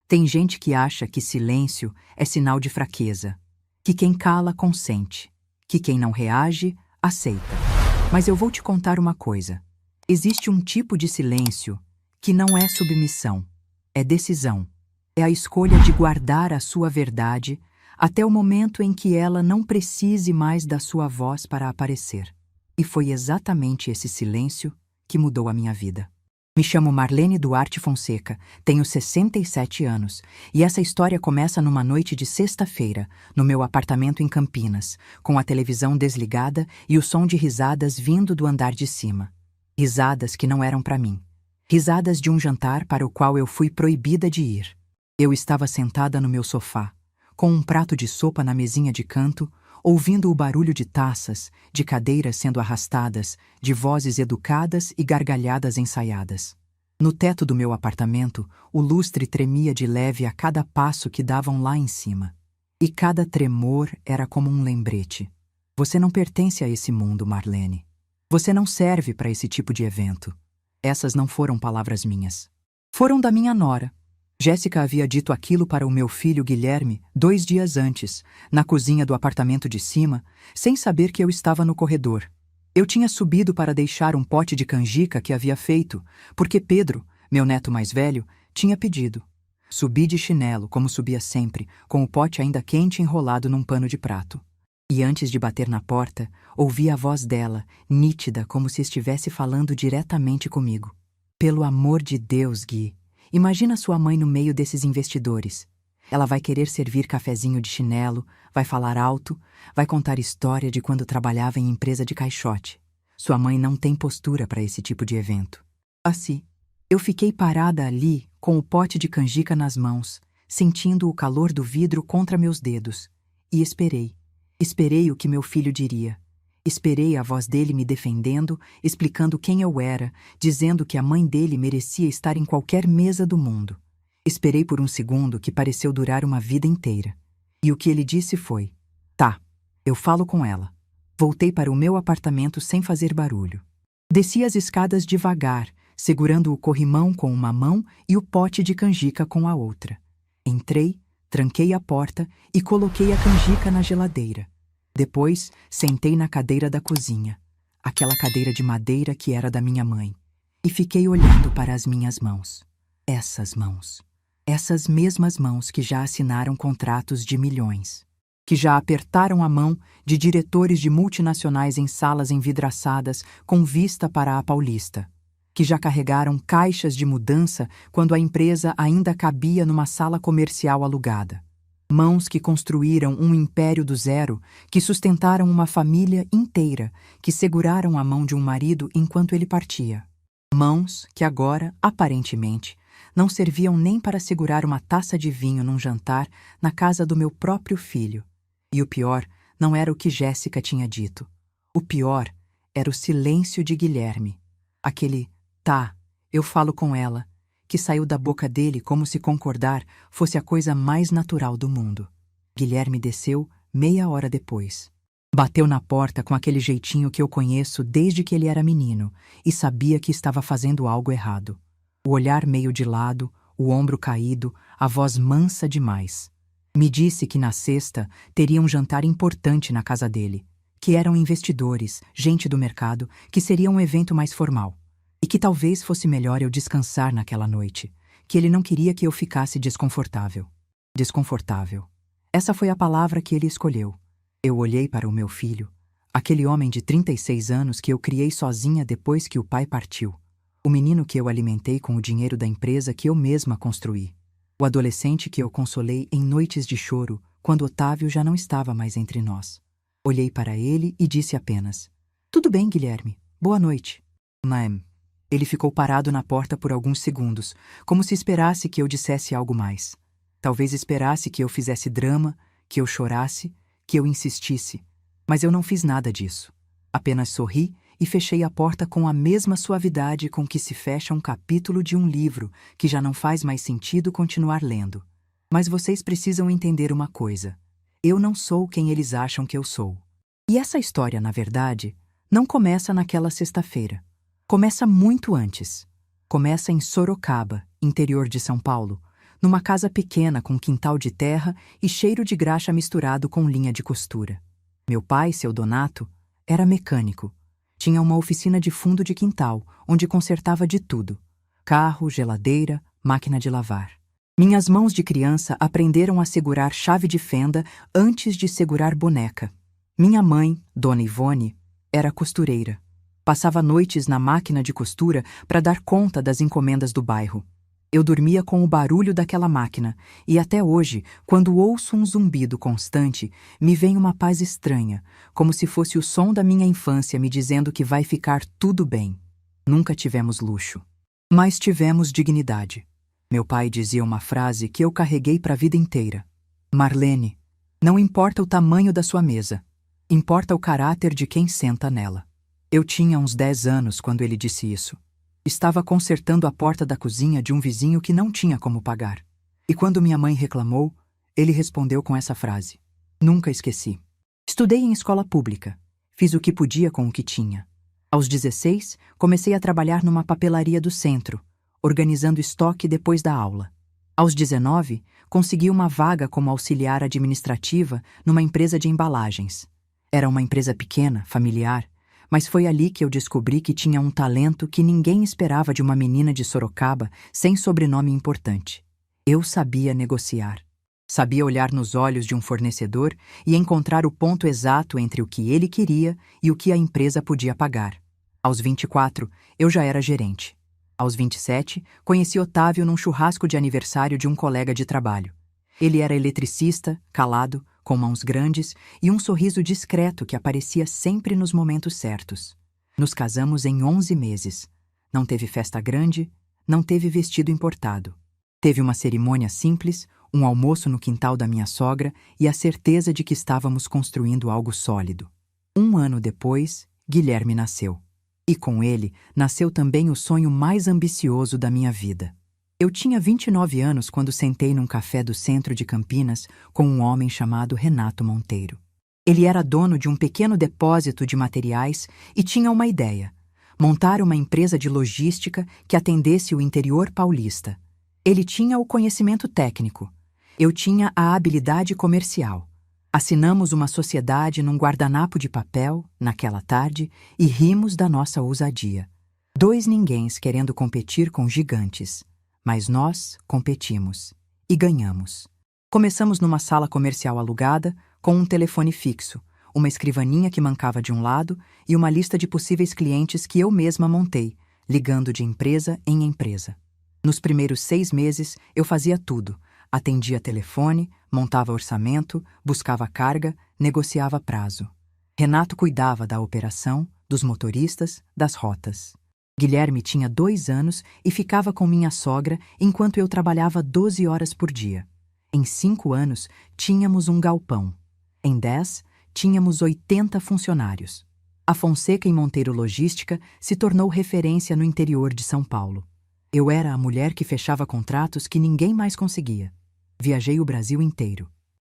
Tem gente que acha que silêncio é sinal de fraqueza, que quem cala consente, que quem não reage, aceita. Mas eu vou te contar uma coisa. Existe um tipo de silêncio que não é submissão, é decisão. É a escolha de guardar a sua verdade até o momento em que ela não precise mais da sua voz para aparecer. E foi exatamente esse silêncio que mudou a minha vida. Me chamo Marlene Duarte Fonseca, tenho 67 anos, e essa história começa numa noite de sexta-feira, no meu apartamento em Campinas, com a televisão desligada e o som de risadas vindo do andar de cima. Risadas que não eram para mim. Risadas de um jantar para o qual eu fui proibida de ir. Eu estava sentada no meu sofá, com um prato de sopa na mesinha de canto, ouvindo o barulho de taças, de cadeiras sendo arrastadas, de vozes educadas e gargalhadas ensaiadas. No teto do meu apartamento, o lustre tremia de leve a cada passo que davam lá em cima. E cada tremor era como um lembrete. Você não pertence a esse mundo, Marlene. Você não serve para esse tipo de evento. Essas não foram palavras minhas. Foram da minha nora. Jéssica havia dito aquilo para o meu filho Guilherme 2 dias antes, na cozinha do apartamento de cima, sem saber que eu estava no corredor. Eu tinha subido para deixar um pote de canjica que havia feito, porque Pedro, meu neto mais velho, tinha pedido. Subi de chinelo, como subia sempre, com o pote ainda quente enrolado num pano de prato. E antes de bater na porta, ouvi a voz dela, nítida como se estivesse falando diretamente comigo. Pelo amor de Deus, Gui! Imagina sua mãe no meio desses investidores. Ela vai querer servir cafezinho de chinelo, vai falar alto, vai contar história de quando trabalhava em empresa de caixote. Sua mãe não tem postura para esse tipo de evento. Assim, eu fiquei parada ali, com o pote de canjica nas mãos, sentindo o calor do vidro contra meus dedos. E esperei. Esperei o que meu filho diria. Esperei a voz dele me defendendo, explicando quem eu era, dizendo que a mãe dele merecia estar em qualquer mesa do mundo. Esperei por um segundo que pareceu durar uma vida inteira. E o que ele disse foi: "Tá, eu falo com ela." Voltei para o meu apartamento sem fazer barulho. Desci as escadas devagar, segurando o corrimão com uma mão e o pote de canjica com a outra. Entrei, tranquei a porta e coloquei a canjica na geladeira. Depois, sentei na cadeira da cozinha, aquela cadeira de madeira que era da minha mãe, e fiquei olhando para as minhas mãos. Essas mesmas mãos que já assinaram contratos de milhões, que já apertaram a mão de diretores de multinacionais em salas envidraçadas com vista para a Paulista, que já carregaram caixas de mudança quando a empresa ainda cabia numa sala comercial alugada. Mãos que construíram um império do zero, que sustentaram uma família inteira, que seguraram a mão de um marido enquanto ele partia. Mãos que agora, aparentemente, não serviam nem para segurar uma taça de vinho num jantar na casa do meu próprio filho. E o pior não era o que Jéssica tinha dito. O pior era o silêncio de Guilherme. Aquele "tá, eu falo com ela", que saiu da boca dele como se concordar fosse a coisa mais natural do mundo. Guilherme desceu meia hora depois. Bateu na porta com aquele jeitinho que eu conheço desde que ele era menino e sabia que estava fazendo algo errado. O olhar meio de lado, o ombro caído, a voz mansa demais. Me disse que na sexta teria um jantar importante na casa dele, que eram investidores, gente do mercado, que seria um evento mais formal. E que talvez fosse melhor eu descansar naquela noite, que ele não queria que eu ficasse desconfortável. Desconfortável. Essa foi a palavra que ele escolheu. Eu olhei para o meu filho, aquele homem de 36 anos que eu criei sozinha depois que o pai partiu. O menino que eu alimentei com o dinheiro da empresa que eu mesma construí. O adolescente que eu consolei em noites de choro, quando Otávio já não estava mais entre nós. Olhei para ele e disse apenas: "Tudo bem, Guilherme. Boa noite." Ele ficou parado na porta por alguns segundos, como se esperasse que eu dissesse algo mais. Talvez esperasse que eu fizesse drama, que eu chorasse, que eu insistisse. Mas eu não fiz nada disso. Apenas sorri e fechei a porta com a mesma suavidade com que se fecha um capítulo de um livro que já não faz mais sentido continuar lendo. Mas vocês precisam entender uma coisa. Eu não sou quem eles acham que eu sou. E essa história, na verdade, não começa naquela sexta-feira. Começa muito antes. Começa em Sorocaba, interior de São Paulo, numa casa pequena com quintal de terra e cheiro de graxa misturado com linha de costura. Meu pai, seu Donato, era mecânico. Tinha uma oficina de fundo de quintal, onde consertava de tudo: carro, geladeira, máquina de lavar. Minhas mãos de criança aprenderam a segurar chave de fenda antes de segurar boneca. Minha mãe, Dona Ivone, era costureira. Passava noites na máquina de costura para dar conta das encomendas do bairro. Eu dormia com o barulho daquela máquina, e até hoje, quando ouço um zumbido constante, me vem uma paz estranha, como se fosse o som da minha infância me dizendo que vai ficar tudo bem. Nunca tivemos luxo, mas tivemos dignidade. Meu pai dizia uma frase que eu carreguei para a vida inteira: Marlene, não importa o tamanho da sua mesa, importa o caráter de quem senta nela. Eu tinha uns 10 anos quando ele disse isso. Estava consertando a porta da cozinha de um vizinho que não tinha como pagar. E quando minha mãe reclamou, ele respondeu com essa frase. Nunca esqueci. Estudei em escola pública. Fiz o que podia com o que tinha. Aos 16, comecei a trabalhar numa papelaria do centro, organizando estoque depois da aula. Aos 19, consegui uma vaga como auxiliar administrativa numa empresa de embalagens. Era uma empresa pequena, familiar, mas foi ali que eu descobri que tinha um talento que ninguém esperava de uma menina de Sorocaba sem sobrenome importante. Eu sabia negociar. Sabia olhar nos olhos de um fornecedor e encontrar o ponto exato entre o que ele queria e o que a empresa podia pagar. Aos 24, eu já era gerente. Aos 27, conheci Otávio num churrasco de aniversário de um colega de trabalho. Ele era eletricista, calado, com mãos grandes e um sorriso discreto que aparecia sempre nos momentos certos. Nos casamos em 11 meses. Não teve festa grande, não teve vestido importado. Teve uma cerimônia simples, um almoço no quintal da minha sogra e a certeza de que estávamos construindo algo sólido. 1 ano depois, Guilherme nasceu. E com ele, nasceu também o sonho mais ambicioso da minha vida. Eu tinha 29 anos quando sentei num café do centro de Campinas com um homem chamado Renato Monteiro. Ele era dono de um pequeno depósito de materiais e tinha uma ideia: montar uma empresa de logística que atendesse o interior paulista. Ele tinha o conhecimento técnico. Eu tinha a habilidade comercial. Assinamos uma sociedade num guardanapo de papel, naquela tarde, e rimos da nossa ousadia. 2 ninguéms querendo competir com gigantes. Mas nós competimos. E ganhamos. Começamos numa sala comercial alugada, com um telefone fixo, uma escrivaninha que mancava de um lado e uma lista de possíveis clientes que eu mesma montei, ligando de empresa em empresa. Nos primeiros 6 meses, eu fazia tudo. Atendia telefone, montava orçamento, buscava carga, negociava prazo. Renato cuidava da operação, dos motoristas, das rotas. Guilherme tinha 2 anos e ficava com minha sogra enquanto eu trabalhava 12 horas por dia. Em 5 anos, tínhamos um galpão. Em 10, tínhamos 80 funcionários. A Fonseca em Monteiro Logística se tornou referência no interior de São Paulo. Eu era a mulher que fechava contratos que ninguém mais conseguia. Viajei o Brasil inteiro.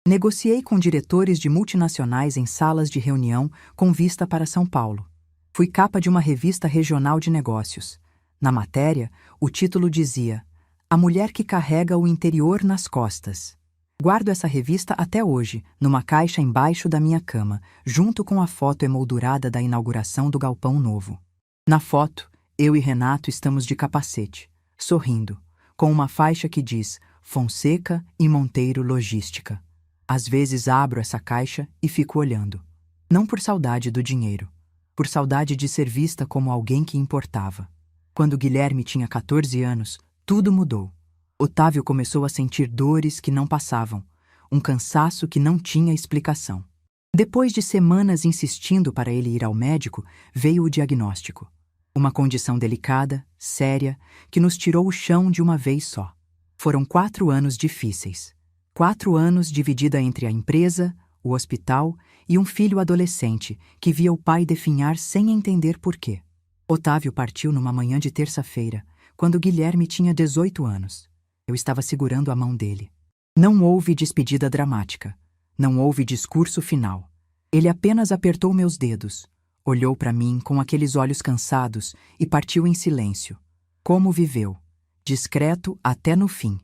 Negociei com diretores de multinacionais em salas de reunião com vista para São Paulo. Fui capa de uma revista regional de negócios. Na matéria, o título dizia: A mulher que carrega o interior nas costas. Guardo essa revista até hoje, numa caixa embaixo da minha cama, junto com a foto emoldurada da inauguração do galpão novo. Na foto, eu e Renato estamos de capacete, sorrindo, com uma faixa que diz Fonseca e Monteiro Logística. Às vezes abro essa caixa e fico olhando. Não por saudade do dinheiro, por saudade de ser vista como alguém que importava. Quando Guilherme tinha 14 anos, tudo mudou. Otávio começou a sentir dores que não passavam, um cansaço que não tinha explicação. Depois de semanas insistindo para ele ir ao médico, veio o diagnóstico. Uma condição delicada, séria, que nos tirou o chão de uma vez só. Foram 4 anos difíceis. 4 anos dividida entre a empresa, o hospital e um filho adolescente que via o pai definhar sem entender por quê. Otávio partiu numa manhã de terça-feira, quando Guilherme tinha 18 anos. Eu estava segurando a mão dele. Não houve despedida dramática. Não houve discurso final. Ele apenas apertou meus dedos, olhou para mim com aqueles olhos cansados e partiu em silêncio. Como viveu? Discreto até no fim.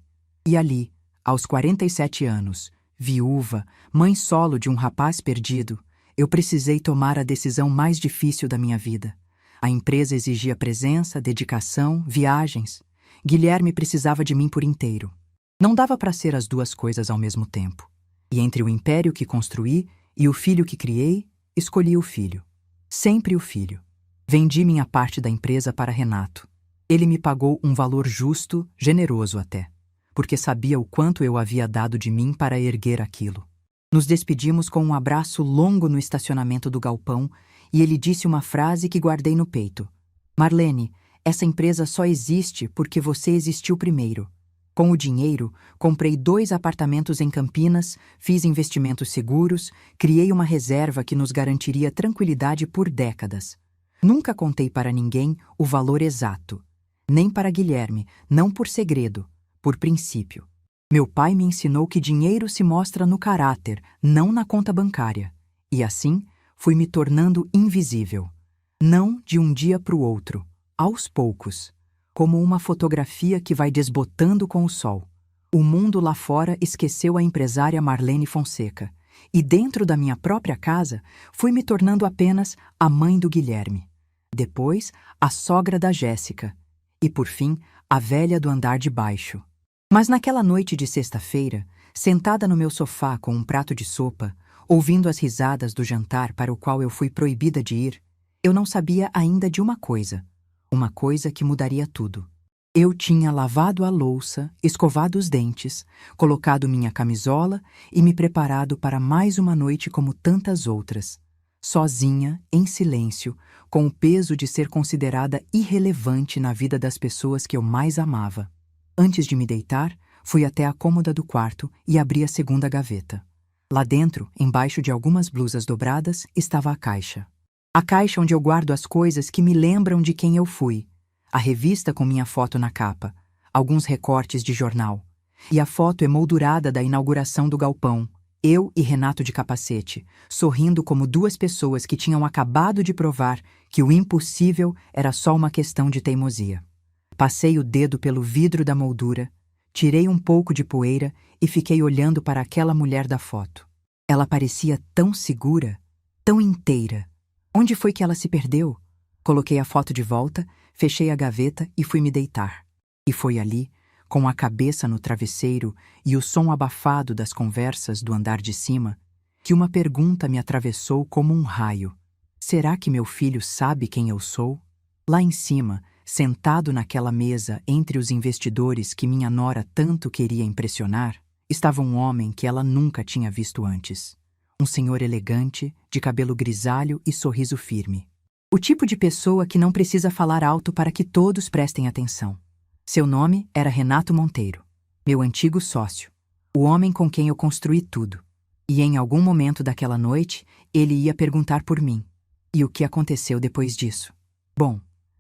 E ali, aos 47 anos, viúva, mãe solo de um rapaz perdido, eu precisei tomar a decisão mais difícil da minha vida. A empresa exigia presença, dedicação, viagens. Guilherme precisava de mim por inteiro. Não dava para ser as duas coisas ao mesmo tempo. E entre o império que construí e o filho que criei, escolhi o filho. Sempre o filho. Vendi minha parte da empresa para Renato. Ele me pagou um valor justo, generoso até, porque sabia o quanto eu havia dado de mim para erguer aquilo. Nos despedimos com um abraço longo no estacionamento do galpão e ele disse uma frase que guardei no peito. Marlene, essa empresa só existe porque você existiu primeiro. Com o dinheiro, comprei 2 apartamentos em Campinas, fiz investimentos seguros, criei uma reserva que nos garantiria tranquilidade por décadas. Nunca contei para ninguém o valor exato. Nem para Guilherme, não por segredo, por princípio. Meu pai me ensinou que dinheiro se mostra no caráter, não na conta bancária. E assim, fui me tornando invisível. Não de um dia para o outro, aos poucos. Como uma fotografia que vai desbotando com o sol. O mundo lá fora esqueceu a empresária Marlene Fonseca. E dentro da minha própria casa, fui me tornando apenas a mãe do Guilherme. Depois, a sogra da Jéssica. E, por fim, a velha do andar de baixo. Mas naquela noite de sexta-feira, sentada no meu sofá com um prato de sopa, ouvindo as risadas do jantar para o qual eu fui proibida de ir, eu não sabia ainda de uma coisa que mudaria tudo. Eu tinha lavado a louça, escovado os dentes, colocado minha camisola e me preparado para mais uma noite como tantas outras. Sozinha, em silêncio, com o peso de ser considerada irrelevante na vida das pessoas que eu mais amava. Antes de me deitar, fui até a cômoda do quarto e abri a segunda gaveta. Lá dentro, embaixo de algumas blusas dobradas, estava a caixa. A caixa onde eu guardo as coisas que me lembram de quem eu fui. A revista com minha foto na capa, alguns recortes de jornal. E a foto emoldurada da inauguração do galpão. Eu e Renato de capacete, sorrindo como 2 pessoas que tinham acabado de provar que o impossível era só uma questão de teimosia. Passei o dedo pelo vidro da moldura, tirei um pouco de poeira e fiquei olhando para aquela mulher da foto. Ela parecia tão segura, tão inteira. Onde foi que ela se perdeu? Coloquei a foto de volta, fechei a gaveta e fui me deitar. E foi ali, com a cabeça no travesseiro e o som abafado das conversas do andar de cima, que uma pergunta me atravessou como um raio. Será que meu filho sabe quem eu sou? Lá em cima, sentado naquela mesa entre os investidores que minha nora tanto queria impressionar, estava um homem que ela nunca tinha visto antes. Um senhor elegante, de cabelo grisalho e sorriso firme. O tipo de pessoa que não precisa falar alto para que todos prestem atenção. Seu nome era Renato Monteiro, meu antigo sócio, o homem com quem eu construí tudo. E em algum momento daquela noite, ele ia perguntar por mim. E o que aconteceu depois disso? Bom,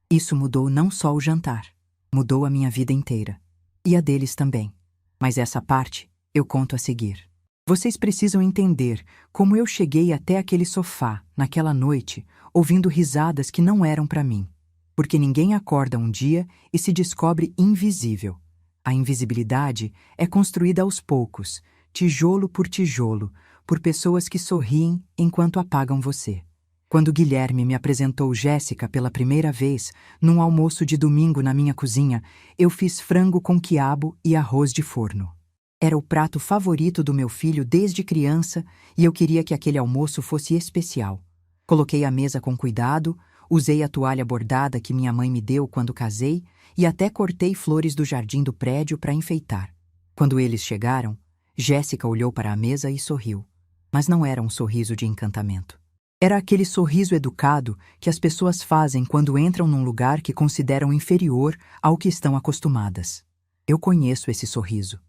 isso mudou não só o jantar, mudou a minha vida inteira. E a deles também. Mas essa parte eu conto a seguir. Vocês precisam entender como eu cheguei até aquele sofá, naquela noite, ouvindo risadas que não eram para mim. Porque ninguém acorda um dia e se descobre invisível. A invisibilidade é construída aos poucos, tijolo por tijolo, por pessoas que sorriem enquanto apagam você. Quando Guilherme me apresentou Jéssica pela primeira vez, num almoço de domingo na minha cozinha, eu fiz frango com quiabo e arroz de forno. Era o prato favorito do meu filho desde criança e eu queria que aquele almoço fosse especial. Coloquei a mesa com cuidado, usei a toalha bordada que minha mãe me deu quando casei e até cortei flores do jardim do prédio para enfeitar. Quando eles chegaram, Jéssica olhou para a mesa e sorriu. Mas não era um sorriso de encantamento. Era aquele sorriso educado que as pessoas fazem quando entram num lugar que consideram inferior ao que estão acostumadas. Eu conheço esse sorriso.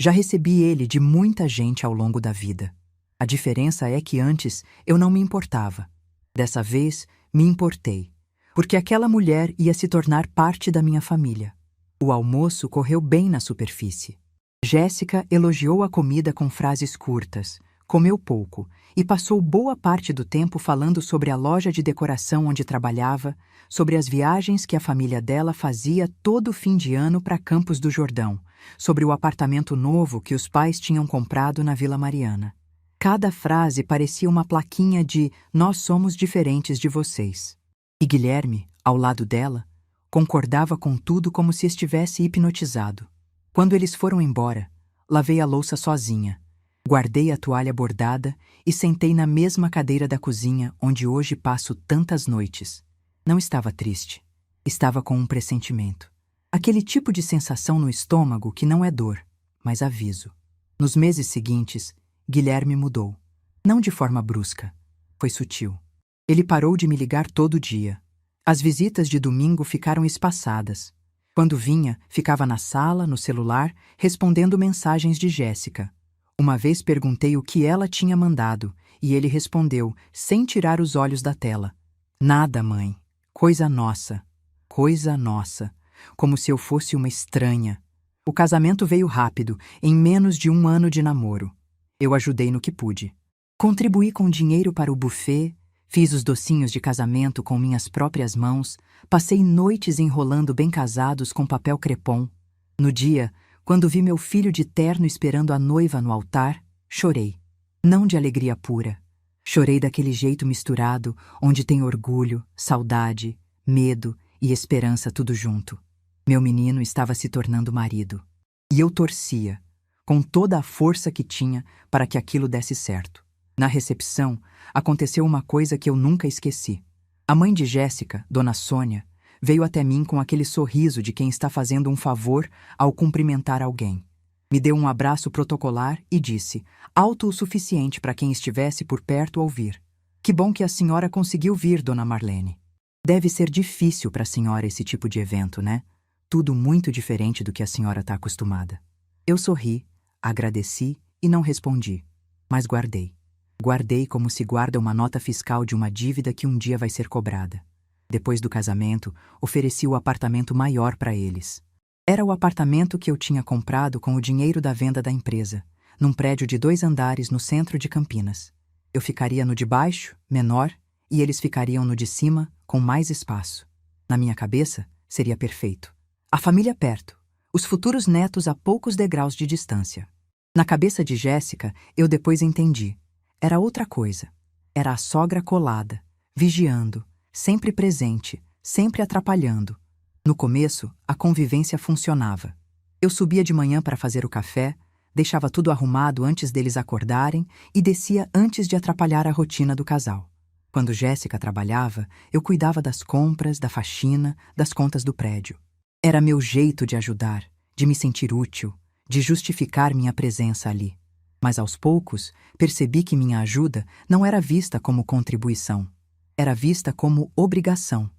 Já recebi ele de muita gente ao longo da vida. A diferença é que antes eu não me importava. Dessa vez, me importei, porque aquela mulher ia se tornar parte da minha família. O almoço correu bem na superfície. Jéssica elogiou a comida com frases curtas, comeu pouco e passou boa parte do tempo falando sobre a loja de decoração onde trabalhava, sobre as viagens que a família dela fazia todo fim de ano para Campos do Jordão, sobre o apartamento novo que os pais tinham comprado na Vila Mariana. Cada frase parecia uma plaquinha de "Nós somos diferentes de vocês". E Guilherme, ao lado dela, concordava com tudo como se estivesse hipnotizado. Quando eles foram embora, lavei a louça sozinha, guardei a toalha bordada e sentei na mesma cadeira da cozinha onde hoje passo tantas noites. Não estava triste. Estava com um pressentimento. Aquele tipo de sensação no estômago que não é dor, mas aviso. Nos meses seguintes, Guilherme mudou. Não de forma brusca. Foi sutil. Ele parou de me ligar todo dia. As visitas de domingo ficaram espaçadas. Quando vinha, ficava na sala, no celular, respondendo mensagens de Jéssica. Uma vez perguntei o que ela tinha mandado, e ele respondeu, sem tirar os olhos da tela. Nada, mãe. Coisa nossa. Coisa nossa. Como se eu fosse uma estranha. O casamento veio rápido, em menos de 1 ano de namoro. Eu ajudei no que pude. Contribuí com dinheiro para o buffet, fiz os docinhos de casamento com minhas próprias mãos, passei noites enrolando bem-casados com papel crepom. No dia, quando vi meu filho de terno esperando a noiva no altar, chorei. Não de alegria pura. Chorei daquele jeito misturado, onde tem orgulho, saudade, medo e esperança tudo junto. Meu menino estava se tornando marido. E eu torcia, com toda a força que tinha, para que aquilo desse certo. Na recepção, aconteceu uma coisa que eu nunca esqueci. A mãe de Jéssica, Dona Sônia, veio até mim com aquele sorriso de quem está fazendo um favor ao cumprimentar alguém. Me deu um abraço protocolar e disse, alto o suficiente para quem estivesse por perto ouvir. Que bom que a senhora conseguiu vir, Dona Marlene. Deve ser difícil para a senhora esse tipo de evento, né? Tudo muito diferente do que a senhora está acostumada. Eu sorri, agradeci e não respondi, mas guardei. Guardei como se guarda uma nota fiscal de uma dívida que um dia vai ser cobrada. Depois do casamento, ofereci o apartamento maior para eles. Era o apartamento que eu tinha comprado com o dinheiro da venda da empresa, num prédio de 2 andares no centro de Campinas. Eu ficaria no de baixo, menor, e eles ficariam no de cima, com mais espaço. Na minha cabeça, seria perfeito. A família perto, os futuros netos a poucos degraus de distância. Na cabeça de Jéssica, eu depois entendi. Era outra coisa. Era a sogra colada, vigiando, sempre presente, sempre atrapalhando. No começo, a convivência funcionava. Eu subia de manhã para fazer o café, deixava tudo arrumado antes deles acordarem e descia antes de atrapalhar a rotina do casal. Quando Jéssica trabalhava, eu cuidava das compras, da faxina, das contas do prédio. Era meu jeito de ajudar, de me sentir útil, de justificar minha presença ali. Mas aos poucos, percebi que minha ajuda não era vista como contribuição. Era vista como obrigação.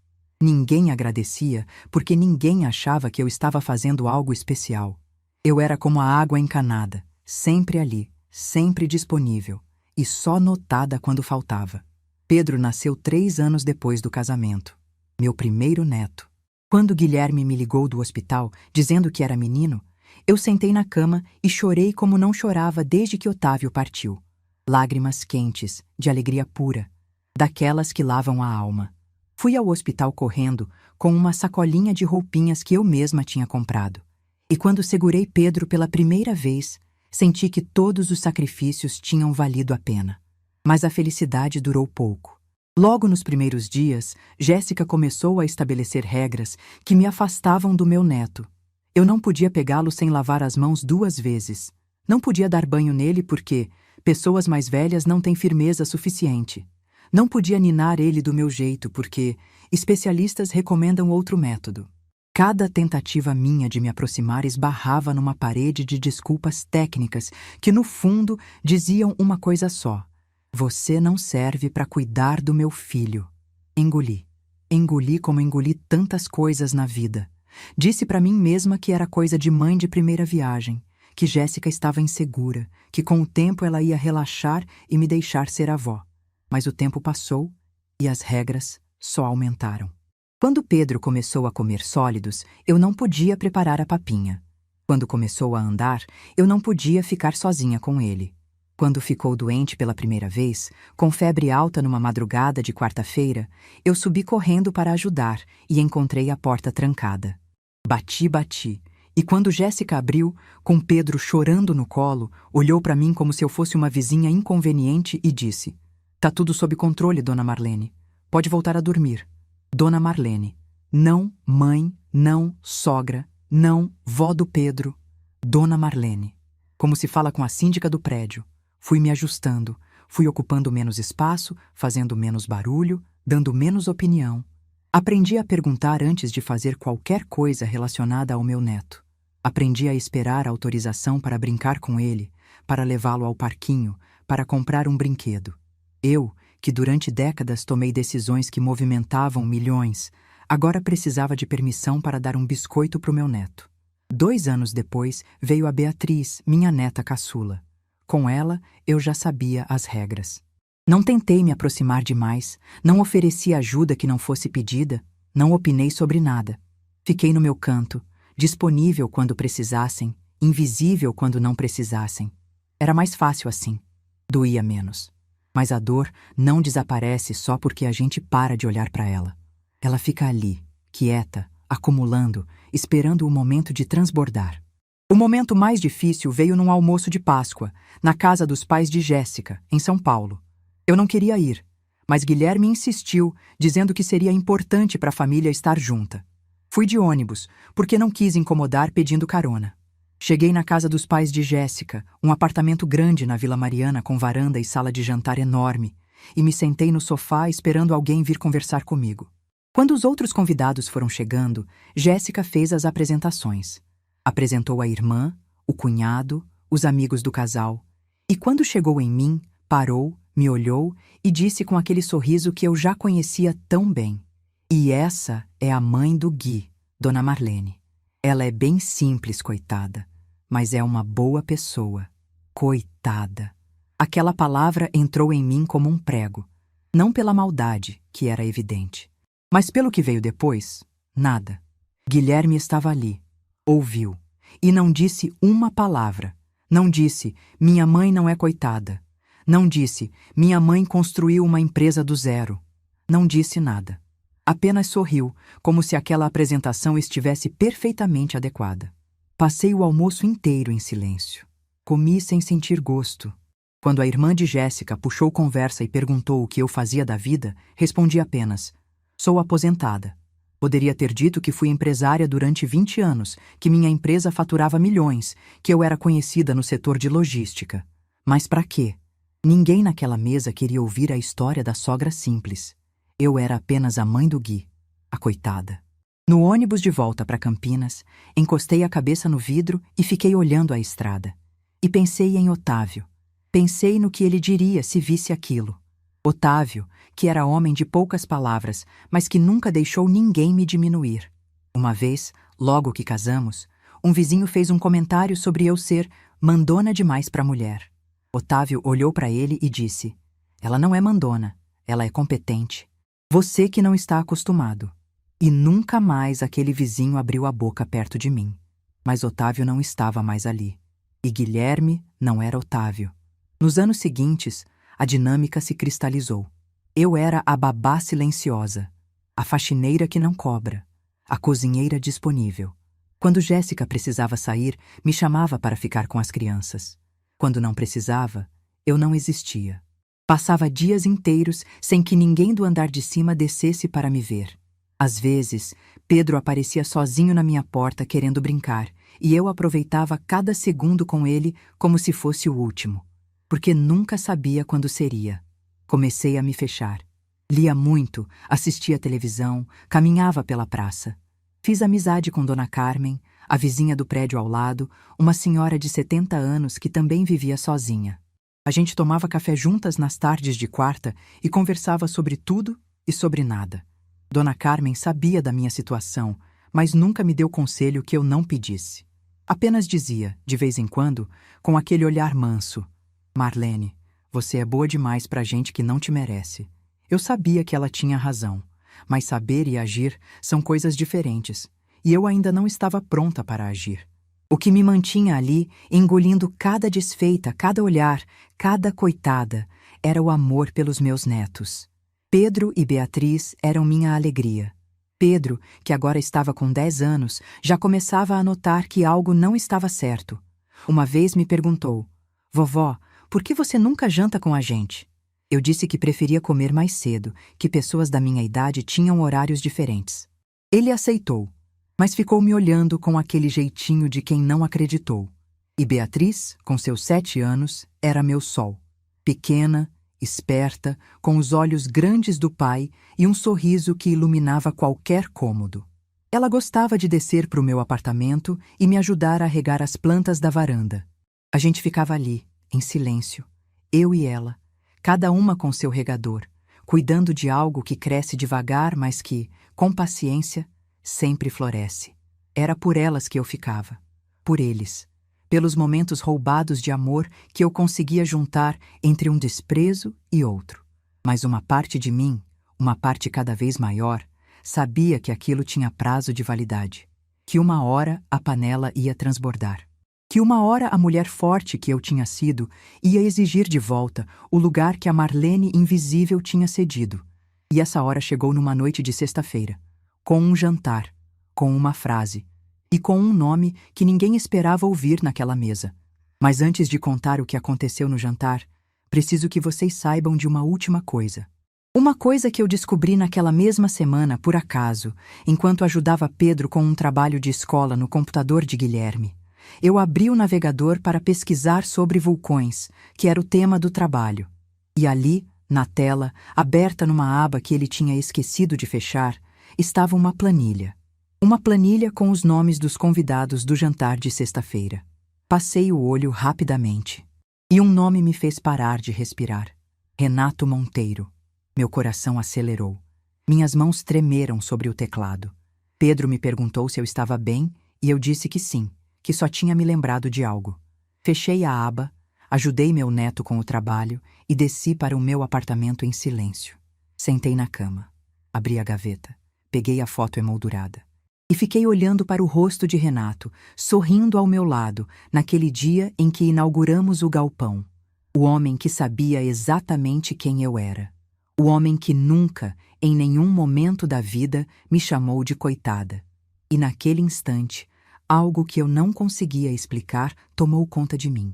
Ninguém agradecia porque ninguém achava que eu estava fazendo algo especial. Eu era como a água encanada, sempre ali, sempre disponível, e só notada quando faltava. Pedro nasceu 3 anos depois do casamento. Meu primeiro neto. Quando Guilherme me ligou do hospital, dizendo que era menino, eu sentei na cama e chorei como não chorava desde que Otávio partiu. Lágrimas quentes, de alegria pura, daquelas que lavam a alma. Fui ao hospital correndo, com uma sacolinha de roupinhas que eu mesma tinha comprado. E quando segurei Pedro pela primeira vez, senti que todos os sacrifícios tinham valido a pena. Mas a felicidade durou pouco. Logo nos primeiros dias, Jéssica começou a estabelecer regras que me afastavam do meu neto. Eu não podia pegá-lo sem lavar as mãos 2 vezes. Não podia dar banho nele porque pessoas mais velhas não têm firmeza suficiente. Não podia ninar ele do meu jeito porque especialistas recomendam outro método. Cada tentativa minha de me aproximar esbarrava numa parede de desculpas técnicas que, no fundo, diziam uma coisa só. Você não serve para cuidar do meu filho. Engoli. Engoli como engoli tantas coisas na vida. Disse para mim mesma que era coisa de mãe de primeira viagem, que Jéssica estava insegura, que com o tempo ela ia relaxar e me deixar ser avó. Mas o tempo passou e as regras só aumentaram. Quando Pedro começou a comer sólidos, eu não podia preparar a papinha. Quando começou a andar, eu não podia ficar sozinha com ele. Quando ficou doente pela primeira vez, com febre alta numa madrugada de quarta-feira, eu subi correndo para ajudar e encontrei a porta trancada. Bati, E quando Jéssica abriu, com Pedro chorando no colo, olhou para mim como se eu fosse uma vizinha inconveniente e disse: "Tá tudo sob controle, Dona Marlene. Pode voltar a dormir." Dona Marlene. Não mãe, não sogra, não vó do Pedro. Dona Marlene. Como se fala com a síndica do prédio. Fui me ajustando, fui ocupando menos espaço, fazendo menos barulho, dando menos opinião. Aprendi a perguntar antes de fazer qualquer coisa relacionada ao meu neto. Aprendi a esperar autorização para brincar com ele, para levá-lo ao parquinho, para comprar um brinquedo. Eu, que durante décadas tomei decisões que movimentavam milhões, agora precisava de permissão para dar um biscoito para o meu neto. 2 anos depois, veio a Beatriz, minha neta caçula. Com ela, eu já sabia as regras. Não tentei me aproximar demais, não ofereci ajuda que não fosse pedida, não opinei sobre nada. Fiquei no meu canto, disponível quando precisassem, invisível quando não precisassem. Era mais fácil assim. Doía menos. Mas a dor não desaparece só porque a gente para de olhar para ela. Ela fica ali, quieta, acumulando, esperando o momento de transbordar. O momento mais difícil veio num almoço de Páscoa, na casa dos pais de Jéssica, em São Paulo. Eu não queria ir, mas Guilherme insistiu, dizendo que seria importante para a família estar junta. Fui de ônibus, porque não quis incomodar pedindo carona. Cheguei na casa dos pais de Jéssica, um apartamento grande na Vila Mariana com varanda e sala de jantar enorme, e me sentei no sofá esperando alguém vir conversar comigo. Quando os outros convidados foram chegando, Jéssica fez as apresentações. Apresentou a irmã, o cunhado, os amigos do casal. E quando chegou em mim, parou, me olhou e disse com aquele sorriso que eu já conhecia tão bem: "E essa é a mãe do Gui, Dona Marlene. Ela é bem simples, coitada, mas é uma boa pessoa. Coitada." Aquela palavra entrou em mim como um prego. Não pela maldade, que era evidente, mas pelo que veio depois, nada. Guilherme estava ali. Ouviu. E não disse uma palavra. Não disse: "Minha mãe não é coitada." Não disse: "Minha mãe construiu uma empresa do zero." Não disse nada. Apenas sorriu, como se aquela apresentação estivesse perfeitamente adequada. Passei o almoço inteiro em silêncio. Comi sem sentir gosto. Quando a irmã de Jéssica puxou conversa e perguntou o que eu fazia da vida, respondi apenas: "Sou aposentada." Poderia ter dito que fui empresária durante 20 anos, que minha empresa faturava milhões, que eu era conhecida no setor de logística. Mas para quê? Ninguém naquela mesa queria ouvir a história da sogra simples. Eu era apenas a mãe do Gui, a coitada. No ônibus de volta para Campinas, encostei a cabeça no vidro e fiquei olhando a estrada. E pensei em Otávio. Pensei no que ele diria se visse aquilo. Otávio, que era homem de poucas palavras, mas que nunca deixou ninguém me diminuir. Uma vez, logo que casamos, um vizinho fez um comentário sobre eu ser mandona demais para mulher. Otávio olhou para ele e disse: "Ela não é mandona, ela é competente. Você que não está acostumado." E nunca mais aquele vizinho abriu a boca perto de mim. Mas Otávio não estava mais ali. E Guilherme não era Otávio. Nos anos seguintes, a dinâmica se cristalizou. Eu era a babá silenciosa, a faxineira que não cobra, a cozinheira disponível. Quando Jéssica precisava sair, me chamava para ficar com as crianças. Quando não precisava, eu não existia. Passava dias inteiros sem que ninguém do andar de cima descesse para me ver. Às vezes, Pedro aparecia sozinho na minha porta querendo brincar, e eu aproveitava cada segundo com ele como se fosse o último, porque nunca sabia quando seria. Comecei a me fechar. Lia muito, assistia televisão, caminhava pela praça. Fiz amizade com Dona Carmen, a vizinha do prédio ao lado, uma senhora de 70 anos que também vivia sozinha. A gente tomava café juntas nas tardes de quarta e conversava sobre tudo e sobre nada. Dona Carmen sabia da minha situação, mas nunca me deu conselho que eu não pedisse. Apenas dizia, de vez em quando, com aquele olhar manso: "Marlene, você é boa demais pra gente que não te merece." Eu sabia que ela tinha razão, mas saber e agir são coisas diferentes, e eu ainda não estava pronta para agir. O que me mantinha ali, engolindo cada desfeita, cada olhar, cada coitada, era o amor pelos meus netos. Pedro e Beatriz eram minha alegria. Pedro, que agora estava com 10 anos, já começava a notar que algo não estava certo. Uma vez me perguntou: Vovó, por que você nunca janta com a gente? Eu disse que preferia comer mais cedo, que pessoas da minha idade tinham horários diferentes. Ele aceitou, mas ficou me olhando com aquele jeitinho de quem não acreditou. E Beatriz, com seus 7 anos, era meu sol. Pequena, esperta, com os olhos grandes do pai e um sorriso que iluminava qualquer cômodo. Ela gostava de descer para o meu apartamento e me ajudar a regar as plantas da varanda. A gente ficava ali, em silêncio, eu e ela, cada uma com seu regador, cuidando de algo que cresce devagar, mas que, com paciência, sempre floresce. Era por elas que eu ficava, por eles, pelos momentos roubados de amor que eu conseguia juntar entre um desprezo e outro. Mas uma parte de mim, uma parte cada vez maior, sabia que aquilo tinha prazo de validade, que uma hora a panela ia transbordar, que uma hora a mulher forte que eu tinha sido ia exigir de volta o lugar que a Marlene invisível tinha cedido. E essa hora chegou numa noite de sexta-feira, com um jantar, com uma frase, e com um nome que ninguém esperava ouvir naquela mesa. Mas antes de contar o que aconteceu no jantar, preciso que vocês saibam de uma última coisa. Uma coisa que eu descobri naquela mesma semana, por acaso, enquanto ajudava Pedro com um trabalho de escola no computador de Guilherme. Eu abri o navegador para pesquisar sobre vulcões, que era o tema do trabalho. E ali, na tela, aberta numa aba que ele tinha esquecido de fechar, estava uma planilha. Uma planilha com os nomes dos convidados do jantar de sexta-feira. Passei o olho rapidamente. E um nome me fez parar de respirar. Renato Monteiro. Meu coração acelerou. Minhas mãos tremeram sobre o teclado. Pedro me perguntou se eu estava bem e eu disse que sim, que só tinha me lembrado de algo. Fechei a aba, ajudei meu neto com o trabalho e desci para o meu apartamento em silêncio. Sentei na cama. Abri a gaveta. Peguei a foto emoldurada. E fiquei olhando para o rosto de Renato, sorrindo ao meu lado, naquele dia em que inauguramos o galpão. O homem que sabia exatamente quem eu era. O homem que nunca, em nenhum momento da vida, me chamou de coitada. E naquele instante, algo que eu não conseguia explicar tomou conta de mim.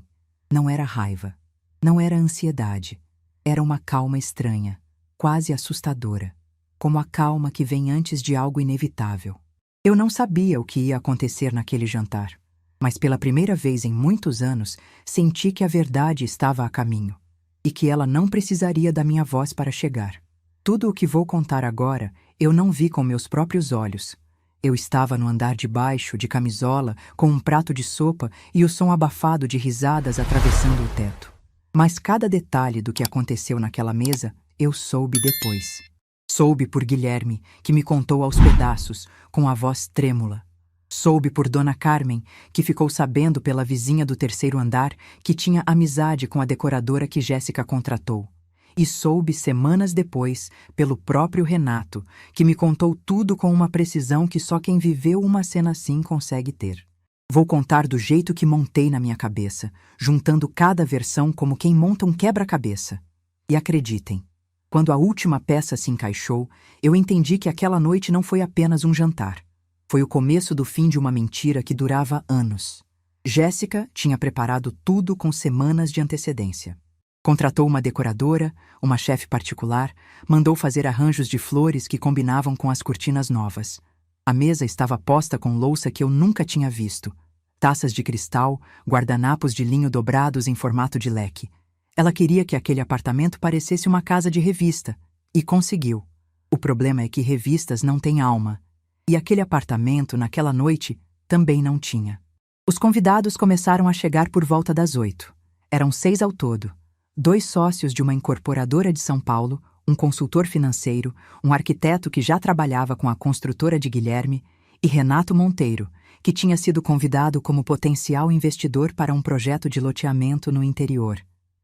Não era raiva. Não era ansiedade. Era uma calma estranha, quase assustadora. Como a calma que vem antes de algo inevitável. Eu não sabia o que ia acontecer naquele jantar, mas pela primeira vez em muitos anos senti que a verdade estava a caminho e que ela não precisaria da minha voz para chegar. Tudo o que vou contar agora eu não vi com meus próprios olhos. Eu estava no andar de baixo, de camisola, com um prato de sopa e o som abafado de risadas atravessando o teto. Mas cada detalhe do que aconteceu naquela mesa eu soube depois. Soube por Guilherme, que me contou aos pedaços, com a voz trêmula. Soube por Dona Carmen, que ficou sabendo pela vizinha do terceiro andar que tinha amizade com a decoradora que Jéssica contratou. E soube semanas depois pelo próprio Renato, que me contou tudo com uma precisão que só quem viveu uma cena assim consegue ter. Vou contar do jeito que montei na minha cabeça, juntando cada versão como quem monta um quebra-cabeça. E acreditem, quando a última peça se encaixou, eu entendi que aquela noite não foi apenas um jantar. Foi o começo do fim de uma mentira que durava anos. Jéssica tinha preparado tudo com semanas de antecedência. Contratou uma decoradora, uma chefe particular, mandou fazer arranjos de flores que combinavam com as cortinas novas. A mesa estava posta com louça que eu nunca tinha visto. Taças de cristal, guardanapos de linho dobrados em formato de leque. Ela queria que aquele apartamento parecesse uma casa de revista. E conseguiu. O problema é que revistas não têm alma. E aquele apartamento, naquela noite, também não tinha. Os convidados começaram a chegar por volta das 8. Eram 6 ao todo. 2 sócios de uma incorporadora de São Paulo, um consultor financeiro, um arquiteto que já trabalhava com a construtora de Guilherme e Renato Monteiro, que tinha sido convidado como potencial investidor para um projeto de loteamento no interior.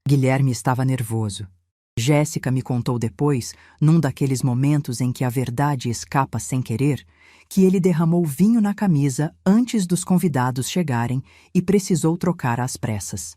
Guilherme estava nervoso. Jéssica me contou depois, num daqueles momentos em que a verdade escapa sem querer, que ele derramou vinho na camisa antes dos convidados chegarem e precisou trocar às pressas.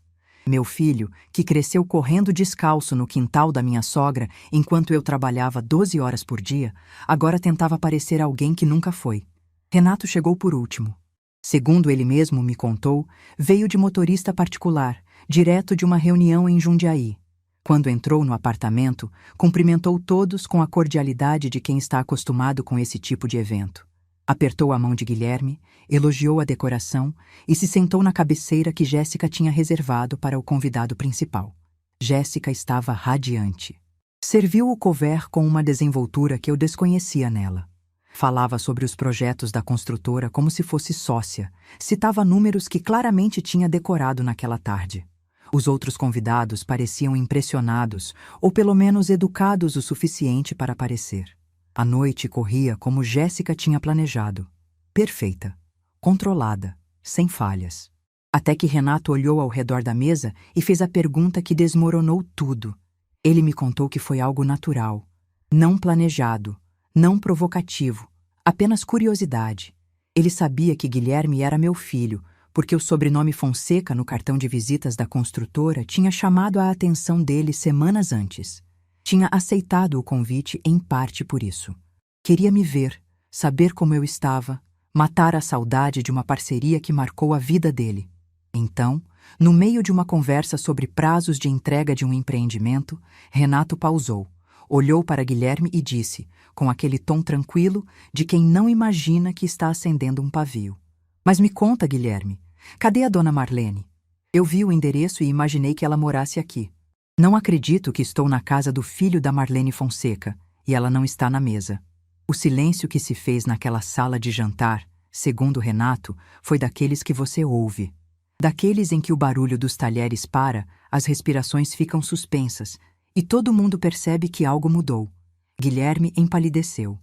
Meu filho, que cresceu correndo descalço no quintal da minha sogra enquanto eu trabalhava 12 horas por dia, agora tentava parecer alguém que nunca foi. Renato chegou por último. Segundo ele mesmo me contou, veio de motorista particular, direto de uma reunião em Jundiaí. Quando entrou no apartamento, cumprimentou todos com a cordialidade de quem está acostumado com esse tipo de evento. Apertou a mão de Guilherme, elogiou a decoração e se sentou na cabeceira que Jéssica tinha reservado para o convidado principal. Jéssica estava radiante. Serviu o couvert com uma desenvoltura que eu desconhecia nela. Falava sobre os projetos da construtora como se fosse sócia, citava números que claramente tinha decorado naquela tarde. Os outros convidados pareciam impressionados, ou pelo menos educados o suficiente para parecer. A noite corria como Jéssica tinha planejado. Perfeita, controlada, sem falhas. Até que Renato olhou ao redor da mesa e fez a pergunta que desmoronou tudo. Ele me contou que foi algo natural, não planejado, não provocativo, apenas curiosidade. Ele sabia que Guilherme era meu filho, porque o sobrenome Fonseca no cartão de visitas da construtora tinha chamado a atenção dele semanas antes. Tinha aceitado o convite em parte por isso. Queria me ver, saber como eu estava, matar a saudade de uma parceria que marcou a vida dele. Então, no meio de uma conversa sobre prazos de entrega de um empreendimento, Renato pausou, olhou para Guilherme e disse, com aquele tom tranquilo de quem não imagina que está acendendo um pavio: "Mas me conta, Guilherme, cadê a dona Marlene? Eu vi o endereço e imaginei que ela morasse aqui. Não acredito que estou na casa do filho da Marlene Fonseca e ela não está na mesa." O silêncio que se fez naquela sala de jantar, segundo Renato, foi daqueles que você ouve. Daqueles em que o barulho dos talheres para, as respirações ficam suspensas e todo mundo percebe que algo mudou. Guilherme empalideceu.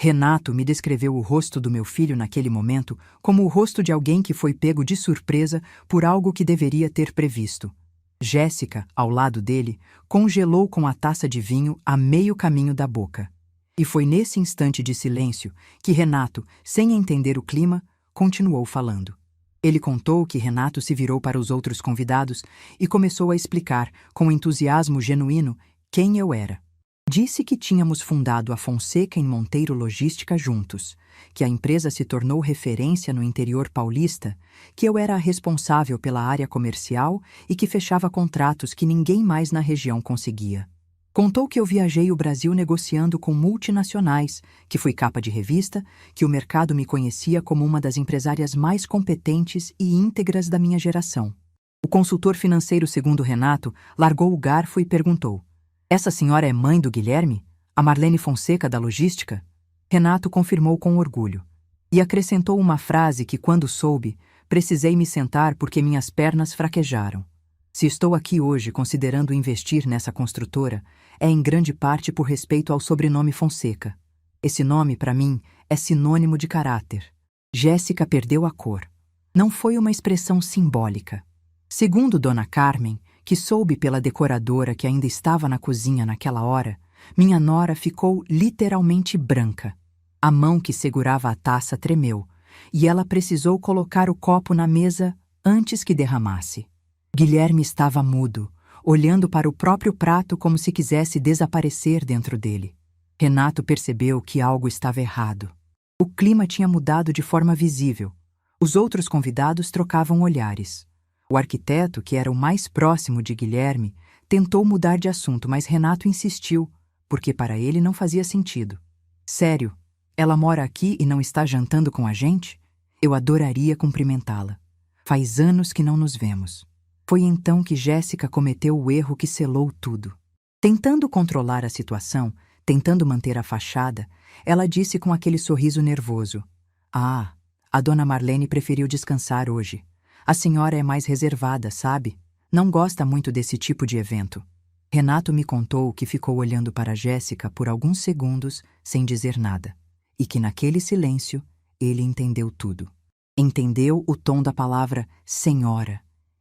Renato me descreveu o rosto do meu filho naquele momento como o rosto de alguém que foi pego de surpresa por algo que deveria ter previsto. Jéssica, ao lado dele, congelou com a taça de vinho a meio caminho da boca. E foi nesse instante de silêncio que Renato, sem entender o clima, continuou falando. Ele contou que Renato se virou para os outros convidados e começou a explicar, com entusiasmo genuíno, quem eu era. Disse que tínhamos fundado a Fonseca em Monteiro Logística juntos, que a empresa se tornou referência no interior paulista, que eu era a responsável pela área comercial e que fechava contratos que ninguém mais na região conseguia. Contou que eu viajei o Brasil negociando com multinacionais, que fui capa de revista, que o mercado me conhecia como uma das empresárias mais competentes e íntegras da minha geração. O consultor financeiro, segundo Renato, largou o garfo e perguntou: "Essa senhora é mãe do Guilherme? A Marlene Fonseca da logística?" Renato confirmou com orgulho. E acrescentou uma frase que, quando soube, precisei me sentar porque minhas pernas fraquejaram. Se estou aqui hoje considerando investir nessa construtora, é em grande parte por respeito ao sobrenome Fonseca. Esse nome, para mim, é sinônimo de caráter. Jéssica perdeu a cor. Não foi uma expressão simbólica. Segundo Dona Carmen, que soube pela decoradora que ainda estava na cozinha naquela hora, minha nora ficou literalmente branca. A mão que segurava a taça tremeu, e ela precisou colocar o copo na mesa antes que derramasse. Guilherme estava mudo, olhando para o próprio prato como se quisesse desaparecer dentro dele. Renato percebeu que algo estava errado. O clima tinha mudado de forma visível. Os outros convidados trocavam olhares. O arquiteto, que era o mais próximo de Guilherme, tentou mudar de assunto, mas Renato insistiu, porque para ele não fazia sentido. "Sério, ela mora aqui e não está jantando com a gente? Eu adoraria cumprimentá-la. Faz anos que não nos vemos." Foi então que Jéssica cometeu o erro que selou tudo. Tentando controlar a situação, tentando manter a fachada, ela disse com aquele sorriso nervoso: "Ah, a dona Marlene preferiu descansar hoje. A senhora é mais reservada, sabe? Não gosta muito desse tipo de evento." Renato me contou que ficou olhando para Jéssica por alguns segundos sem dizer nada, e que naquele silêncio ele entendeu tudo. Entendeu o tom da palavra senhora.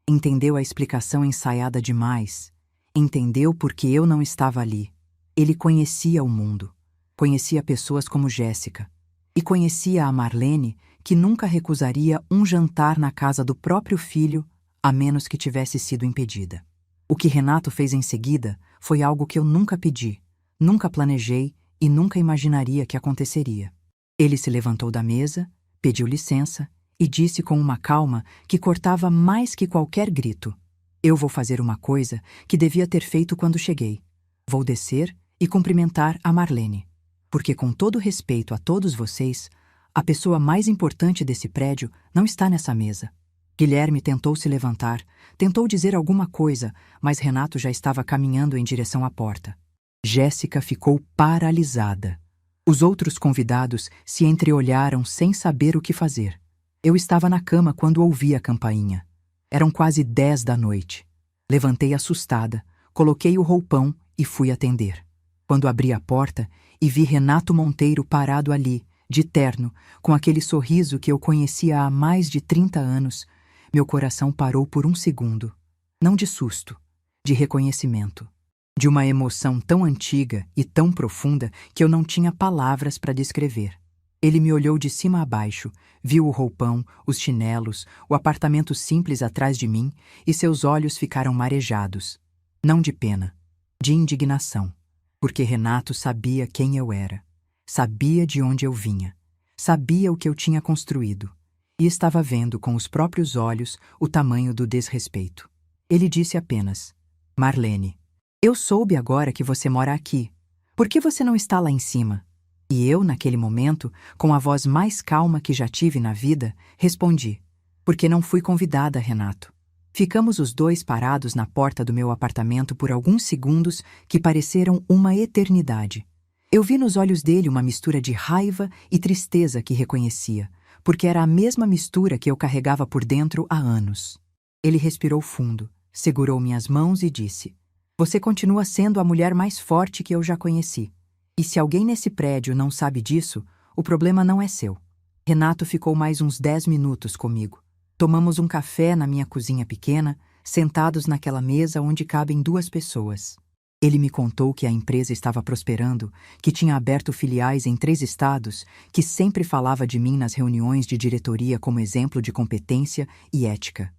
Entendeu a explicação ensaiada demais. Entendeu porque eu não estava ali. Ele conhecia o mundo. Conhecia pessoas como Jéssica. E conhecia a Marlene, que nunca recusaria um jantar na casa do próprio filho, a menos que tivesse sido impedida. O que Renato fez em seguida foi algo que eu nunca pedi, nunca planejei e nunca imaginaria que aconteceria. Ele se levantou da mesa, pediu licença e disse com uma calma que cortava mais que qualquer grito: "Eu vou fazer uma coisa que devia ter feito quando cheguei. Vou descer e cumprimentar a Marlene. Porque, com todo respeito a todos vocês, a pessoa mais importante desse prédio não está nessa mesa." Guilherme tentou se levantar, tentou dizer alguma coisa, mas Renato já estava caminhando em direção à porta. Jéssica ficou paralisada. Os outros convidados se entreolharam sem saber o que fazer. Eu estava na cama quando ouvi a campainha. Eram quase 10 da noite. Levantei assustada, coloquei o roupão e fui atender. Quando abri a porta e vi Renato Monteiro parado ali, de terno, com aquele sorriso que eu conhecia há mais de 30 anos, meu coração parou por um segundo. Não de susto, de reconhecimento. De uma emoção tão antiga e tão profunda que eu não tinha palavras para descrever. Ele me olhou de cima a baixo, viu o roupão, os chinelos, o apartamento simples atrás de mim e seus olhos ficaram marejados. Não de pena, de indignação. Porque Renato sabia quem eu era. Sabia de onde eu vinha. Sabia o que eu tinha construído. E estava vendo com os próprios olhos o tamanho do desrespeito. Ele disse apenas: "Marlene, eu soube agora que você mora aqui. Por que você não está lá em cima?" E eu, naquele momento, com a voz mais calma que já tive na vida, respondi: "Porque não fui convidada, Renato." Ficamos os dois parados na porta do meu apartamento por alguns segundos que pareceram uma eternidade. Eu vi nos olhos dele uma mistura de raiva e tristeza que reconhecia, porque era a mesma mistura que eu carregava por dentro há anos. Ele respirou fundo, segurou minhas mãos e disse: "Você continua sendo a mulher mais forte que eu já conheci. E se alguém nesse prédio não sabe disso, o problema não é seu." Renato ficou mais uns 10 minutos comigo. Tomamos um café na minha cozinha pequena, sentados naquela mesa onde cabem 2 pessoas. Ele me contou que a empresa estava prosperando, que tinha aberto filiais em 3 estados, que sempre falava de mim nas reuniões de diretoria como exemplo de competência e ética.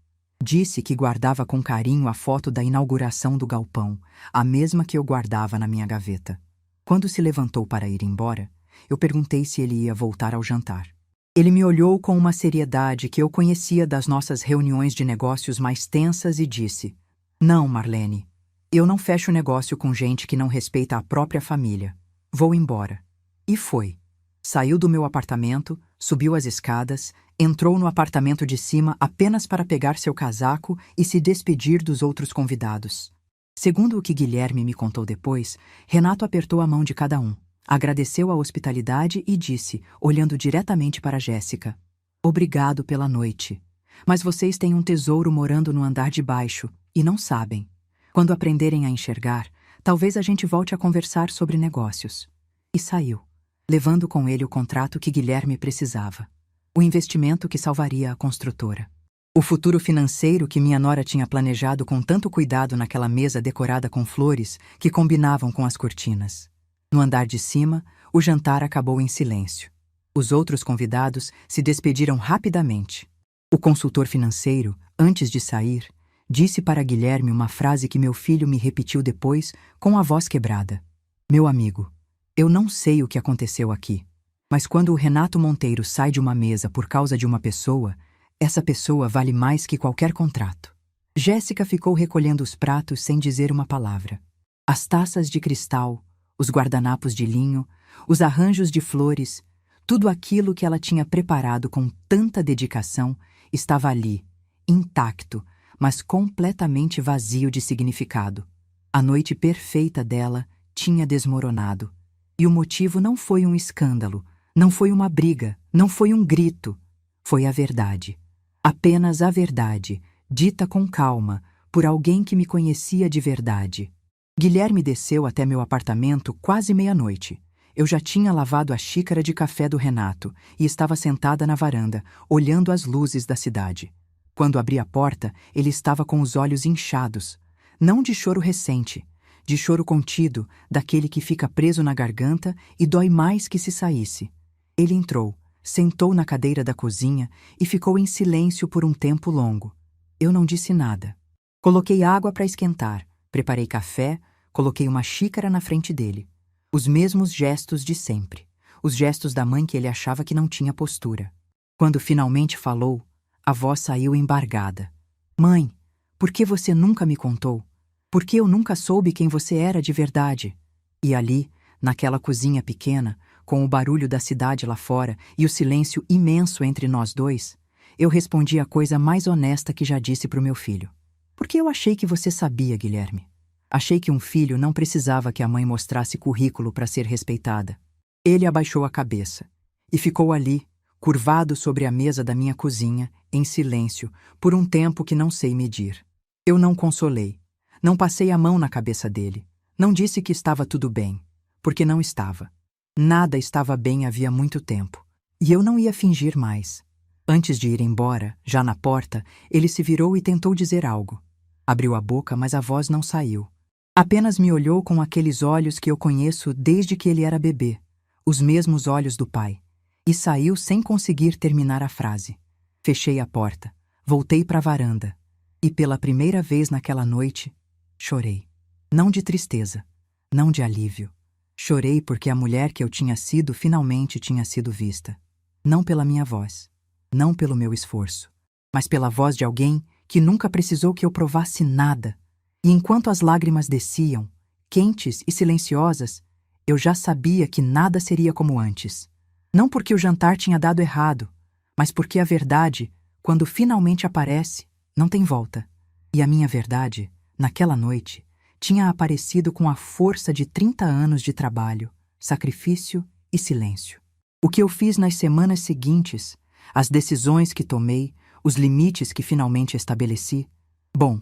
Disse que guardava com carinho a foto da inauguração do galpão, a mesma que eu guardava na minha gaveta. Quando se levantou para ir embora, eu perguntei se ele ia voltar ao jantar. Ele me olhou com uma seriedade que eu conhecia das nossas reuniões de negócios mais tensas e disse: "Não, Marlene, eu não fecho negócio com gente que não respeita a própria família. Vou embora." E foi. Saiu do meu apartamento, subiu as escadas, entrou no apartamento de cima apenas para pegar seu casaco e se despedir dos outros convidados. Segundo o que Guilherme me contou depois, Renato apertou a mão de cada um. Agradeceu a hospitalidade e disse, olhando diretamente para Jéssica: "Obrigado pela noite. Mas vocês têm um tesouro morando no andar de baixo e não sabem. Quando aprenderem a enxergar, talvez a gente volte a conversar sobre negócios." E saiu, levando com ele o contrato que Guilherme precisava. O investimento que salvaria a construtora. O futuro financeiro que minha nora tinha planejado com tanto cuidado naquela mesa decorada com flores que combinavam com as cortinas. No andar de cima, o jantar acabou em silêncio. Os outros convidados se despediram rapidamente. O consultor financeiro, antes de sair, disse para Guilherme uma frase que meu filho me repetiu depois com a voz quebrada: "Meu amigo, eu não sei o que aconteceu aqui, mas quando o Renato Monteiro sai de uma mesa por causa de uma pessoa, essa pessoa vale mais que qualquer contrato." Jéssica ficou recolhendo os pratos sem dizer uma palavra. As taças de cristal, os guardanapos de linho, os arranjos de flores, tudo aquilo que ela tinha preparado com tanta dedicação estava ali, intacto, mas completamente vazio de significado. A noite perfeita dela tinha desmoronado. E o motivo não foi um escândalo, não foi uma briga, não foi um grito. Foi a verdade. Apenas a verdade, dita com calma, por alguém que me conhecia de verdade. Guilherme desceu até meu apartamento quase meia-noite. Eu já tinha lavado a xícara de café do Renato e estava sentada na varanda, olhando as luzes da cidade. Quando abri a porta, ele estava com os olhos inchados. Não de choro recente, de choro contido, daquele que fica preso na garganta e dói mais que se saísse. Ele entrou, sentou na cadeira da cozinha e ficou em silêncio por um tempo longo. Eu não disse nada. Coloquei água para esquentar, preparei café, coloquei uma xícara na frente dele. Os mesmos gestos de sempre. Os gestos da mãe que ele achava que não tinha postura. Quando finalmente falou, a voz saiu embargada. Mãe, por que você nunca me contou? Por que eu nunca soube quem você era de verdade? E ali, naquela cozinha pequena, com o barulho da cidade lá fora e o silêncio imenso entre nós dois, eu respondi a coisa mais honesta que já disse para o meu filho. Porque eu achei que você sabia, Guilherme. Achei que um filho não precisava que a mãe mostrasse currículo para ser respeitada. Ele abaixou a cabeça e ficou ali, curvado sobre a mesa da minha cozinha, em silêncio, por um tempo que não sei medir. Eu não consolei, não passei a mão na cabeça dele, não disse que estava tudo bem, porque não estava. Nada estava bem havia muito tempo, e eu não ia fingir mais. Antes de ir embora, já na porta, ele se virou e tentou dizer algo. Abriu a boca, mas a voz não saiu. Apenas me olhou com aqueles olhos que eu conheço desde que ele era bebê, os mesmos olhos do pai, e saiu sem conseguir terminar a frase. Fechei a porta, voltei para a varanda, e pela primeira vez naquela noite, chorei. Não de tristeza, não de alívio. Chorei porque a mulher que eu tinha sido finalmente tinha sido vista. Não pela minha voz, não pelo meu esforço, mas pela voz de alguém que nunca precisou que eu provasse nada. E enquanto as lágrimas desciam, quentes e silenciosas, eu já sabia que nada seria como antes. Não porque o jantar tinha dado errado, mas porque a verdade, quando finalmente aparece, não tem volta. E a minha verdade, naquela noite, tinha aparecido com a força de 30 anos de trabalho, sacrifício e silêncio. O que eu fiz nas semanas seguintes, as decisões que tomei, os limites que finalmente estabeleci, bom,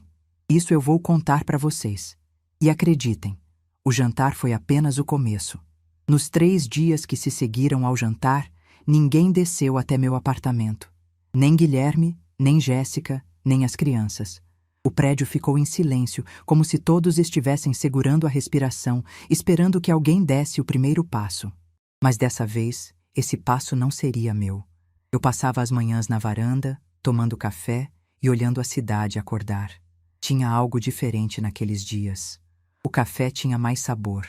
isso eu vou contar para vocês. E acreditem, o jantar foi apenas o começo. Nos 3 dias que se seguiram ao jantar, ninguém desceu até meu apartamento. Nem Guilherme, nem Jéssica, nem as crianças. O prédio ficou em silêncio, como se todos estivessem segurando a respiração, esperando que alguém desse o primeiro passo. Mas dessa vez, esse passo não seria meu. Eu passava as manhãs na varanda, tomando café e olhando a cidade acordar. Tinha algo diferente naqueles dias. O café tinha mais sabor.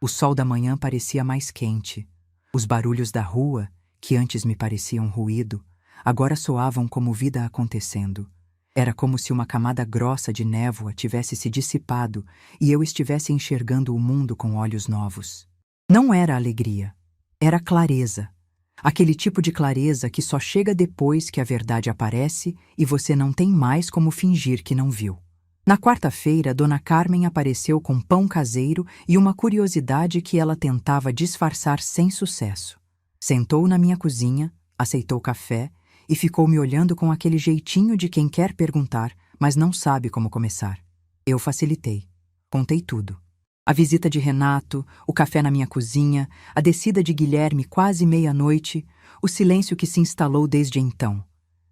O sol da manhã parecia mais quente. Os barulhos da rua, que antes me pareciam ruído, agora soavam como vida acontecendo. Era como se uma camada grossa de névoa tivesse se dissipado e eu estivesse enxergando o mundo com olhos novos. Não era alegria, era clareza. Aquele tipo de clareza que só chega depois que a verdade aparece e você não tem mais como fingir que não viu. Na quarta-feira, Dona Carmen apareceu com pão caseiro e uma curiosidade que ela tentava disfarçar sem sucesso. Sentou na minha cozinha, aceitou café e ficou me olhando com aquele jeitinho de quem quer perguntar, mas não sabe como começar. Eu facilitei. Contei tudo. A visita de Renato, o café na minha cozinha, a descida de Guilherme quase meia-noite, o silêncio que se instalou desde então.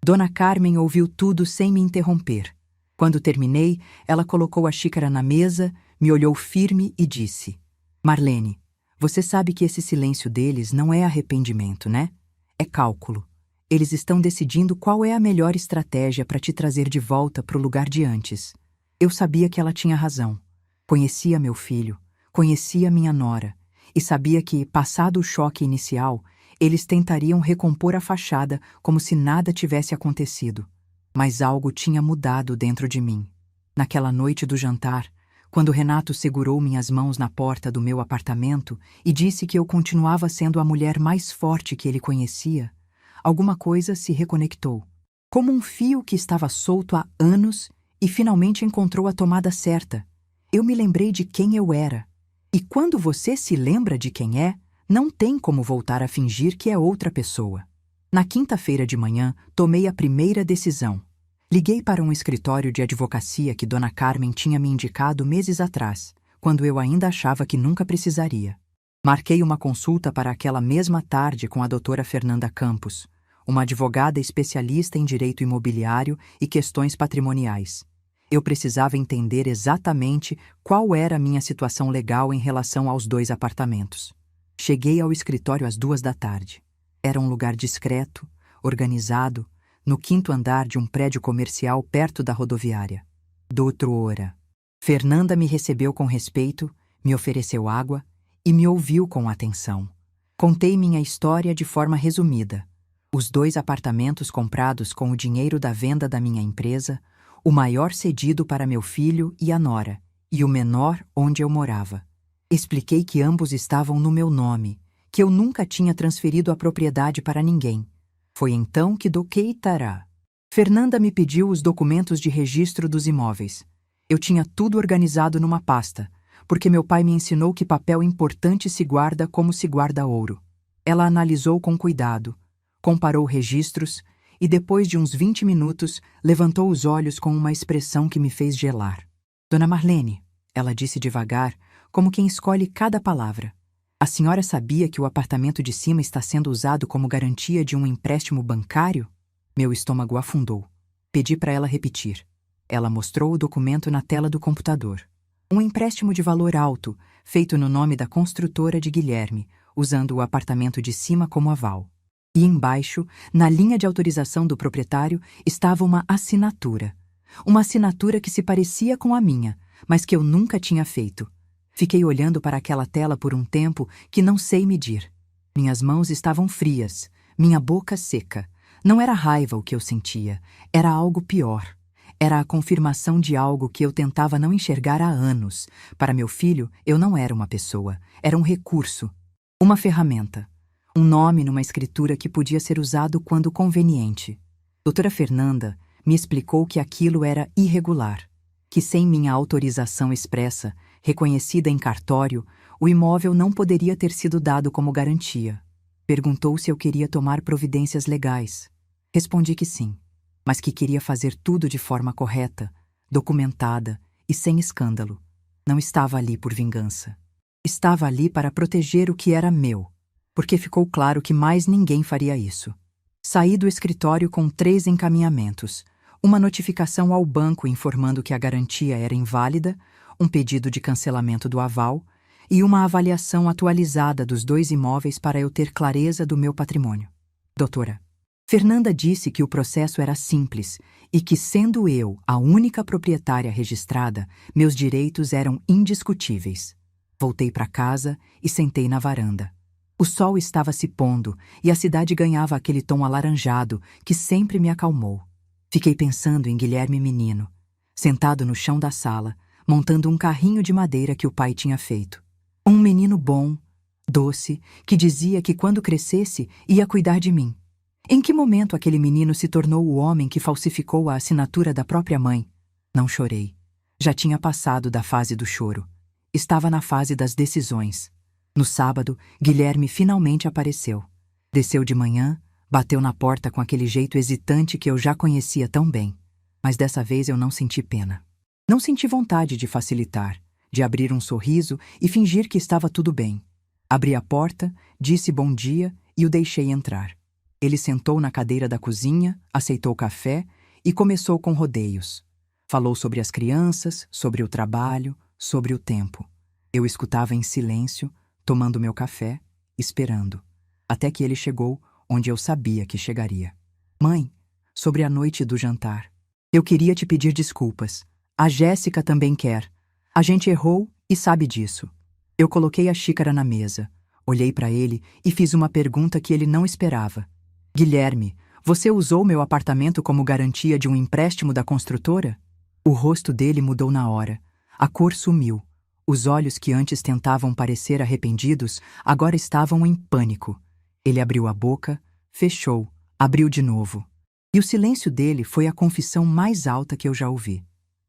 Dona Carmen ouviu tudo sem me interromper. Quando terminei, ela colocou a xícara na mesa, me olhou firme e disse: Marlene, você sabe que esse silêncio deles não é arrependimento, né? É cálculo. Eles estão decidindo qual é a melhor estratégia para te trazer de volta para o lugar de antes. Eu sabia que ela tinha razão. Conhecia meu filho, conhecia minha nora, e sabia que, passado o choque inicial, eles tentariam recompor a fachada como se nada tivesse acontecido. Mas algo tinha mudado dentro de mim. Naquela noite do jantar, quando Renato segurou minhas mãos na porta do meu apartamento e disse que eu continuava sendo a mulher mais forte que ele conhecia, alguma coisa se reconectou. Como um fio que estava solto há anos e finalmente encontrou a tomada certa. Eu me lembrei de quem eu era. E quando você se lembra de quem é, não tem como voltar a fingir que é outra pessoa. Na quinta-feira de manhã, tomei a primeira decisão. Liguei para um escritório de advocacia que Dona Carmen tinha me indicado meses atrás, quando eu ainda achava que nunca precisaria. Marquei uma consulta para aquela mesma tarde com a doutora Fernanda Campos, uma advogada especialista em direito imobiliário e questões patrimoniais. Eu precisava entender exatamente qual era a minha situação legal em relação aos 2 apartamentos. Cheguei ao escritório às 2 da tarde. Era um lugar discreto, organizado, no quinto andar de um prédio comercial perto da rodoviária. Doutora. Fernanda me recebeu com respeito, me ofereceu água e me ouviu com atenção. Contei minha história de forma resumida. Os 2 apartamentos comprados com o dinheiro da venda da minha empresa, o maior cedido para meu filho e a nora, e o menor onde eu morava. Expliquei que ambos estavam no meu nome, que eu nunca tinha transferido a propriedade para ninguém. Foi então que doquei Tará. Fernanda me pediu os documentos de registro dos imóveis. Eu tinha tudo organizado numa pasta, porque meu pai me ensinou que papel importante se guarda como se guarda ouro. Ela analisou com cuidado, comparou registros e, depois de uns 20 minutos, levantou os olhos com uma expressão que me fez gelar. Dona Marlene, ela disse devagar, como quem escolhe cada palavra. A senhora sabia que o apartamento de cima está sendo usado como garantia de um empréstimo bancário? Meu estômago afundou. Pedi para ela repetir. Ela mostrou o documento na tela do computador. Um empréstimo de valor alto, feito no nome da construtora de Guilherme, usando o apartamento de cima como aval. E embaixo, na linha de autorização do proprietário, estava uma assinatura. Uma assinatura que se parecia com a minha, mas que eu nunca tinha feito. Fiquei olhando para aquela tela por um tempo que não sei medir. Minhas mãos estavam frias, minha boca seca. Não era raiva o que eu sentia, era algo pior. Era a confirmação de algo que eu tentava não enxergar há anos. Para meu filho, eu não era uma pessoa, era um recurso, uma ferramenta. Um nome numa escritura que podia ser usado quando conveniente. Doutora Fernanda me explicou que aquilo era irregular, que sem minha autorização expressa, reconhecida em cartório, o imóvel não poderia ter sido dado como garantia. Perguntou se eu queria tomar providências legais. Respondi que sim, mas que queria fazer tudo de forma correta, documentada e sem escândalo. Não estava ali por vingança. Estava ali para proteger o que era meu, porque ficou claro que mais ninguém faria isso. Saí do escritório com 3 encaminhamentos, uma notificação ao banco informando que a garantia era inválida, um pedido de cancelamento do aval e uma avaliação atualizada dos 2 imóveis para eu ter clareza do meu patrimônio. Doutora, Fernanda disse que o processo era simples e que, sendo eu a única proprietária registrada, meus direitos eram indiscutíveis. Voltei para casa e sentei na varanda. O sol estava se pondo e a cidade ganhava aquele tom alaranjado que sempre me acalmou. Fiquei pensando em Guilherme menino, sentado no chão da sala, montando um carrinho de madeira que o pai tinha feito. Um menino bom, doce, que dizia que quando crescesse ia cuidar de mim. Em que momento aquele menino se tornou o homem que falsificou a assinatura da própria mãe? Não chorei. Já tinha passado da fase do choro. Estava na fase das decisões. No sábado, Guilherme finalmente apareceu. Desceu de manhã, bateu na porta com aquele jeito hesitante que eu já conhecia tão bem. Mas dessa vez eu não senti pena. Não senti vontade de facilitar, de abrir um sorriso e fingir que estava tudo bem. Abri a porta, disse bom dia e o deixei entrar. Ele sentou na cadeira da cozinha, aceitou café e começou com rodeios. Falou sobre as crianças, sobre o trabalho, sobre o tempo. Eu escutava em silêncio, tomando meu café, esperando. Até que ele chegou onde eu sabia que chegaria. Mãe, sobre a noite do jantar. Eu queria te pedir desculpas. A Jéssica também quer. A gente errou e sabe disso. Eu coloquei a xícara na mesa, olhei para ele e fiz uma pergunta que ele não esperava. Guilherme, você usou meu apartamento como garantia de um empréstimo da construtora? O rosto dele mudou na hora. A cor sumiu. Os olhos que antes tentavam parecer arrependidos, agora estavam em pânico. Ele abriu a boca, fechou, abriu de novo. E o silêncio dele foi a confissão mais alta que eu já ouvi.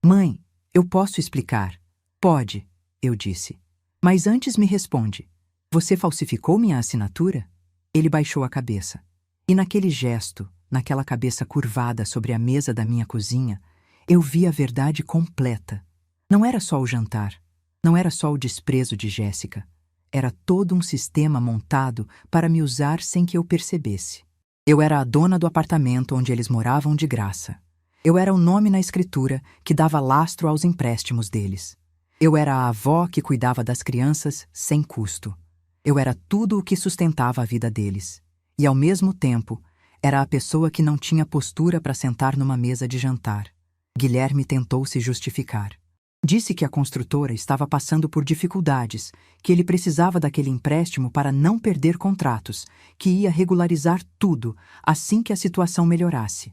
Mãe, eu posso explicar. Pode, eu disse. Mas antes me responde. Você falsificou minha assinatura? Ele baixou a cabeça. E naquele gesto, naquela cabeça curvada sobre a mesa da minha cozinha, eu vi a verdade completa. Não era só o jantar. Não era só o desprezo de Jéssica. Era todo um sistema montado para me usar sem que eu percebesse. Eu era a dona do apartamento onde eles moravam de graça. Eu era o nome na escritura que dava lastro aos empréstimos deles. Eu era a avó que cuidava das crianças sem custo. Eu era tudo o que sustentava a vida deles. E, ao mesmo tempo, Era a pessoa que não tinha postura para sentar numa mesa de jantar. Guilherme tentou se justificar. Disse que a construtora estava passando por dificuldades, que ele precisava daquele empréstimo para não perder contratos, que ia regularizar tudo assim que a situação melhorasse.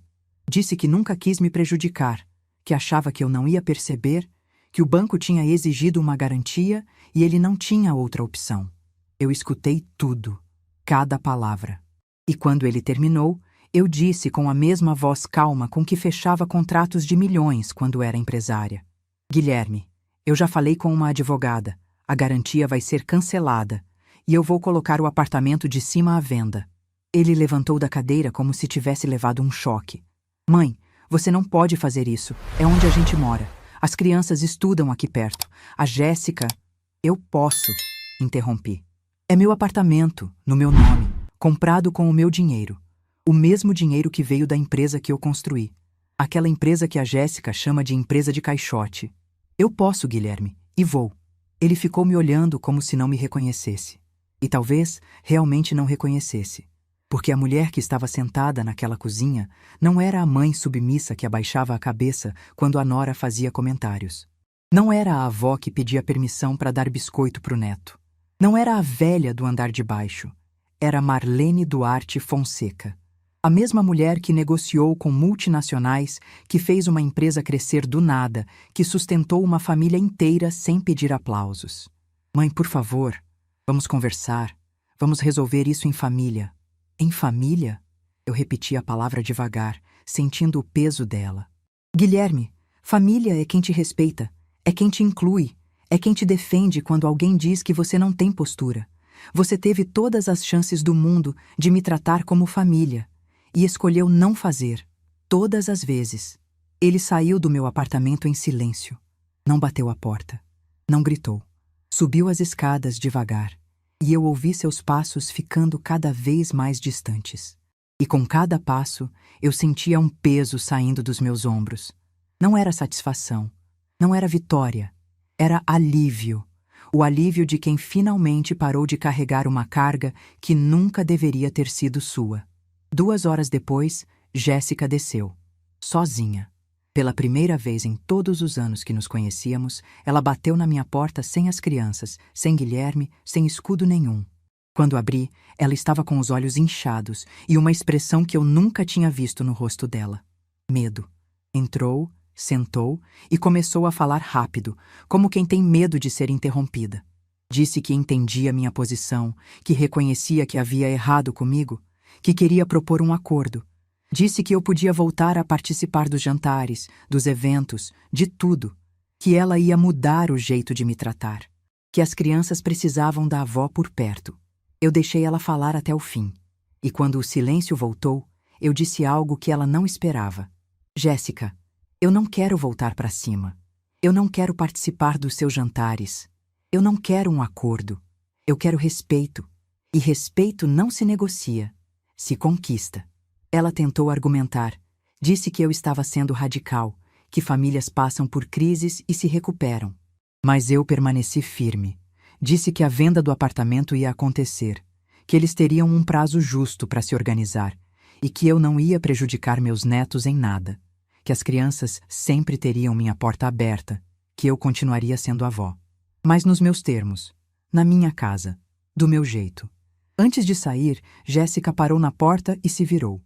Disse que nunca quis me prejudicar, que achava que eu não ia perceber, que o banco tinha exigido uma garantia e ele não tinha outra opção. Eu escutei tudo, cada palavra. E quando ele terminou, eu disse com a mesma voz calma com que fechava contratos de milhões quando era empresária: Guilherme, eu já falei com uma advogada, a garantia vai ser cancelada e eu vou colocar o apartamento de cima à venda. Ele levantou da cadeira como se tivesse levado um choque. Mãe, você não pode fazer isso, é onde a gente mora. As crianças estudam aqui perto. A Jéssica... Eu posso, interrompi. É meu apartamento, no meu nome, comprado com o meu dinheiro. O mesmo dinheiro que veio da empresa que eu construí. Aquela empresa que a Jéssica chama de empresa de caixote. Eu posso, Guilherme, e vou. Ele ficou me olhando como se não me reconhecesse. E talvez realmente não reconhecesse. Porque a mulher que estava sentada naquela cozinha não era a mãe submissa que abaixava a cabeça quando a nora fazia comentários. Não era a avó que pedia permissão para dar biscoito para o neto. Não era a velha do andar de baixo. Era Marlene Duarte Fonseca. A mesma mulher que negociou com multinacionais, que fez uma empresa crescer do nada, que sustentou uma família inteira sem pedir aplausos. Mãe, por favor, vamos conversar. Vamos resolver isso em família. Em família? Eu repeti a palavra devagar, sentindo o peso dela. Guilherme, família é quem te respeita, é quem te inclui, é quem te defende quando alguém diz que você não tem postura. Você teve todas as chances do mundo de me tratar como família e escolheu não fazer, todas as vezes. Ele saiu do meu apartamento em silêncio. Não bateu a porta. Não gritou. Subiu as escadas devagar. E eu ouvi seus passos ficando cada vez mais distantes. E com cada passo, eu sentia um peso saindo dos meus ombros. Não era satisfação, não era vitória, era alívio. O alívio de quem finalmente parou de carregar uma carga que nunca deveria ter sido sua. 2 horas depois, Jéssica desceu, sozinha. Pela primeira vez em todos os anos que nos conhecíamos, ela bateu na minha porta sem as crianças, sem Guilherme, sem escudo nenhum. Quando abri, ela estava com os olhos inchados e uma expressão que eu nunca tinha visto no rosto dela. Medo. Entrou, sentou e começou a falar rápido, como quem tem medo de ser interrompida. Disse que entendia minha posição, que reconhecia que havia errado comigo, que queria propor um acordo. Disse que eu podia voltar a participar dos jantares, dos eventos, de tudo. Que ela ia mudar o jeito de me tratar. Que as crianças precisavam da avó por perto. Eu deixei ela falar até o fim. E quando o silêncio voltou, eu disse algo que ela não esperava. Jéssica, eu não quero voltar para cima. Eu não quero participar dos seus jantares. Eu não quero um acordo. Eu quero respeito. E respeito não se negocia, se conquista. Ela tentou argumentar. Disse que eu estava sendo radical, que famílias passam por crises e se recuperam. Mas eu permaneci firme. Disse que a venda do apartamento ia acontecer, que eles teriam um prazo justo para se organizar e que eu não ia prejudicar meus netos em nada, que as crianças sempre teriam minha porta aberta, que eu continuaria sendo avó. Mas nos meus termos, na minha casa, do meu jeito. Antes de sair, Jéssica parou na porta e se virou.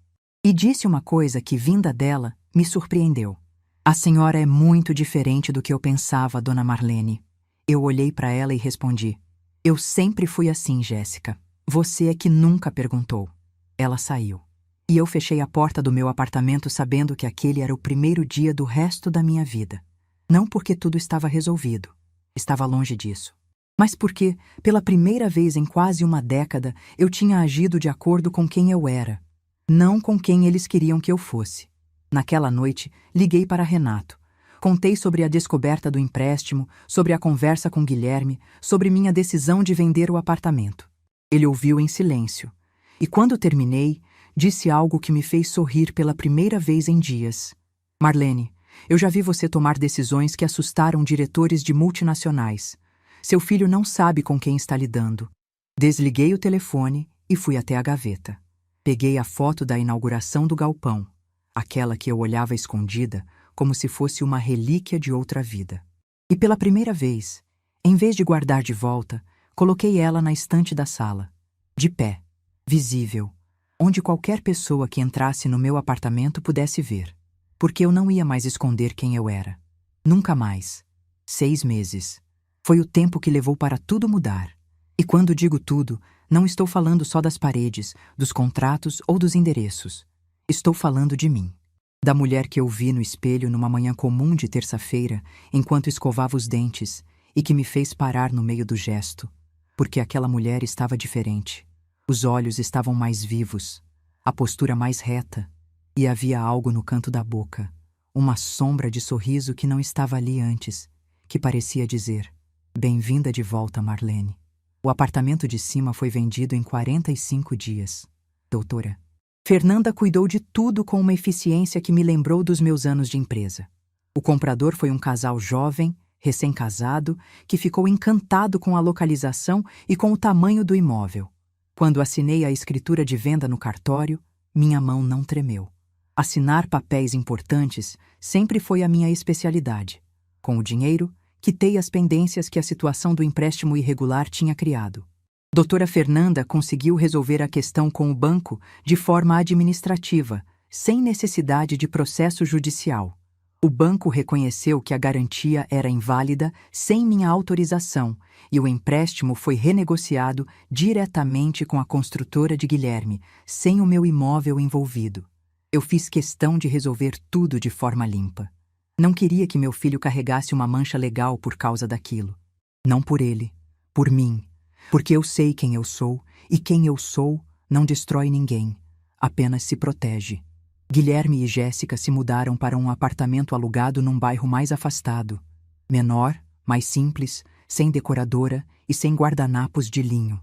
E disse uma coisa que, vinda dela, me surpreendeu. A senhora é muito diferente do que eu pensava, dona Marlene. Eu olhei para ela e respondi. Eu sempre fui assim, Jéssica. Você é que nunca perguntou. Ela saiu. E eu fechei a porta do meu apartamento sabendo que aquele era o primeiro dia do resto da minha vida. Não porque tudo estava resolvido. Estava longe disso. Mas porque, pela primeira vez em quase uma década, eu tinha agido de acordo com quem eu era. Não com quem eles queriam que eu fosse. Naquela noite, liguei para Renato. Contei sobre a descoberta do empréstimo, sobre a conversa com Guilherme, sobre minha decisão de vender o apartamento. Ele ouviu em silêncio. E quando terminei, disse algo que me fez sorrir pela primeira vez em dias. Marlene, eu já vi você tomar decisões que assustaram diretores de multinacionais. Seu filho não sabe com quem está lidando. Desliguei o telefone e fui até a gaveta. Peguei a foto da inauguração do galpão, aquela que eu olhava escondida como se fosse uma relíquia de outra vida. E pela primeira vez, em vez de guardar de volta, coloquei ela na estante da sala, de pé, visível, onde qualquer pessoa que entrasse no meu apartamento pudesse ver, porque eu não ia mais esconder quem eu era. Nunca mais. 6 meses. Foi o tempo que levou para tudo mudar. E quando digo tudo, não estou falando só das paredes, dos contratos ou dos endereços. Estou falando de mim. Da mulher que eu vi no espelho numa manhã comum de terça-feira, enquanto escovava os dentes, e que me fez parar no meio do gesto, porque aquela mulher estava diferente. Os olhos estavam mais vivos, a postura mais reta, e havia algo no canto da boca, uma sombra de sorriso que não estava ali antes, que parecia dizer: "Bem-vinda de volta, Marlene." O apartamento de cima foi vendido em 45 dias. Doutora Fernanda cuidou de tudo com uma eficiência que me lembrou dos meus anos de empresa. O comprador foi um casal jovem, recém-casado, que ficou encantado com a localização e com o tamanho do imóvel. Quando assinei a escritura de venda no cartório, minha mão não tremeu. Assinar papéis importantes sempre foi a minha especialidade. Com o dinheiro, quitei as pendências que a situação do empréstimo irregular tinha criado. Doutora Fernanda conseguiu resolver a questão com o banco de forma administrativa, sem necessidade de processo judicial. O banco reconheceu que a garantia era inválida sem minha autorização e o empréstimo foi renegociado diretamente com a construtora de Guilherme, sem o meu imóvel envolvido. Eu fiz questão de resolver tudo de forma limpa. Não queria que meu filho carregasse uma mancha legal por causa daquilo. Não por ele, por mim. Porque eu sei quem eu sou, e quem eu sou não destrói ninguém, apenas se protege. Guilherme e Jéssica se mudaram para um apartamento alugado num bairro mais afastado. Menor, mais simples, sem decoradora e sem guardanapos de linho.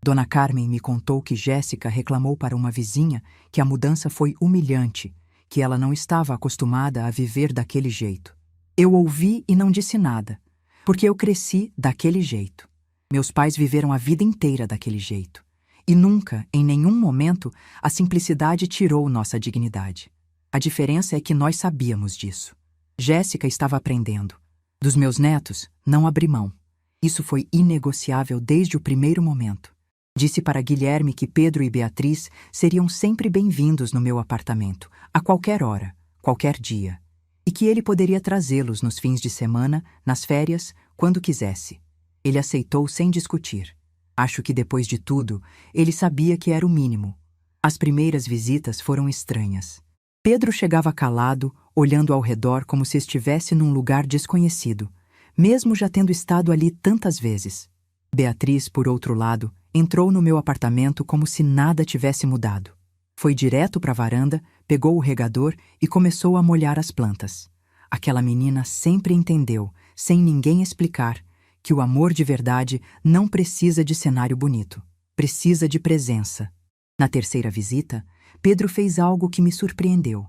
Dona Carmen me contou que Jéssica reclamou para uma vizinha que a mudança foi humilhante, que ela não estava acostumada a viver daquele jeito. Eu ouvi e não disse nada, porque eu cresci daquele jeito. Meus pais viveram a vida inteira daquele jeito. E nunca, em nenhum momento, a simplicidade tirou nossa dignidade. A diferença é que nós sabíamos disso. Jéssica estava aprendendo. Dos meus netos, não abri mão. Isso foi inegociável desde o primeiro momento. Disse para Guilherme que Pedro e Beatriz seriam sempre bem-vindos no meu apartamento, a qualquer hora, qualquer dia, e que ele poderia trazê-los nos fins de semana, nas férias, quando quisesse. Ele aceitou sem discutir. Acho que depois de tudo, ele sabia que era o mínimo. As primeiras visitas foram estranhas. Pedro chegava calado, olhando ao redor como se estivesse num lugar desconhecido, mesmo já tendo estado ali tantas vezes. Beatriz, por outro lado, entrou no meu apartamento como se nada tivesse mudado. Foi direto para a varanda, pegou o regador e começou a molhar as plantas. Aquela menina sempre entendeu, sem ninguém explicar, que o amor de verdade não precisa de cenário bonito, precisa de presença. Na terceira visita, Pedro fez algo que me surpreendeu.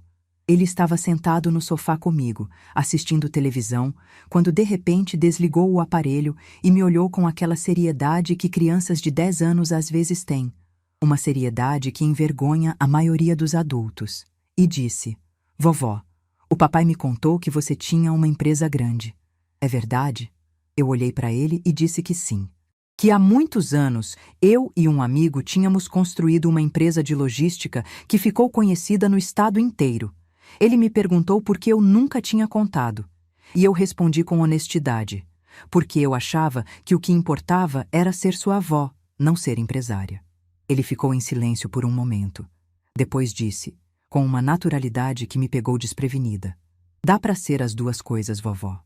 Ele estava sentado no sofá comigo, assistindo televisão, quando de repente desligou o aparelho e me olhou com aquela seriedade que crianças de 10 anos às vezes têm. Uma seriedade que envergonha a maioria dos adultos. E disse: "Vovó, o papai me contou que você tinha uma empresa grande. É verdade?" Eu olhei para ele e disse que sim. Que há muitos anos, eu e um amigo tínhamos construído uma empresa de logística que ficou conhecida no estado inteiro. Ele me perguntou por que eu nunca tinha contado. E eu respondi com honestidade, porque eu achava que o que importava era ser sua avó, não ser empresária. Ele ficou em silêncio por um momento. Depois disse, com uma naturalidade que me pegou desprevenida: "Dá para ser as duas coisas, vovó."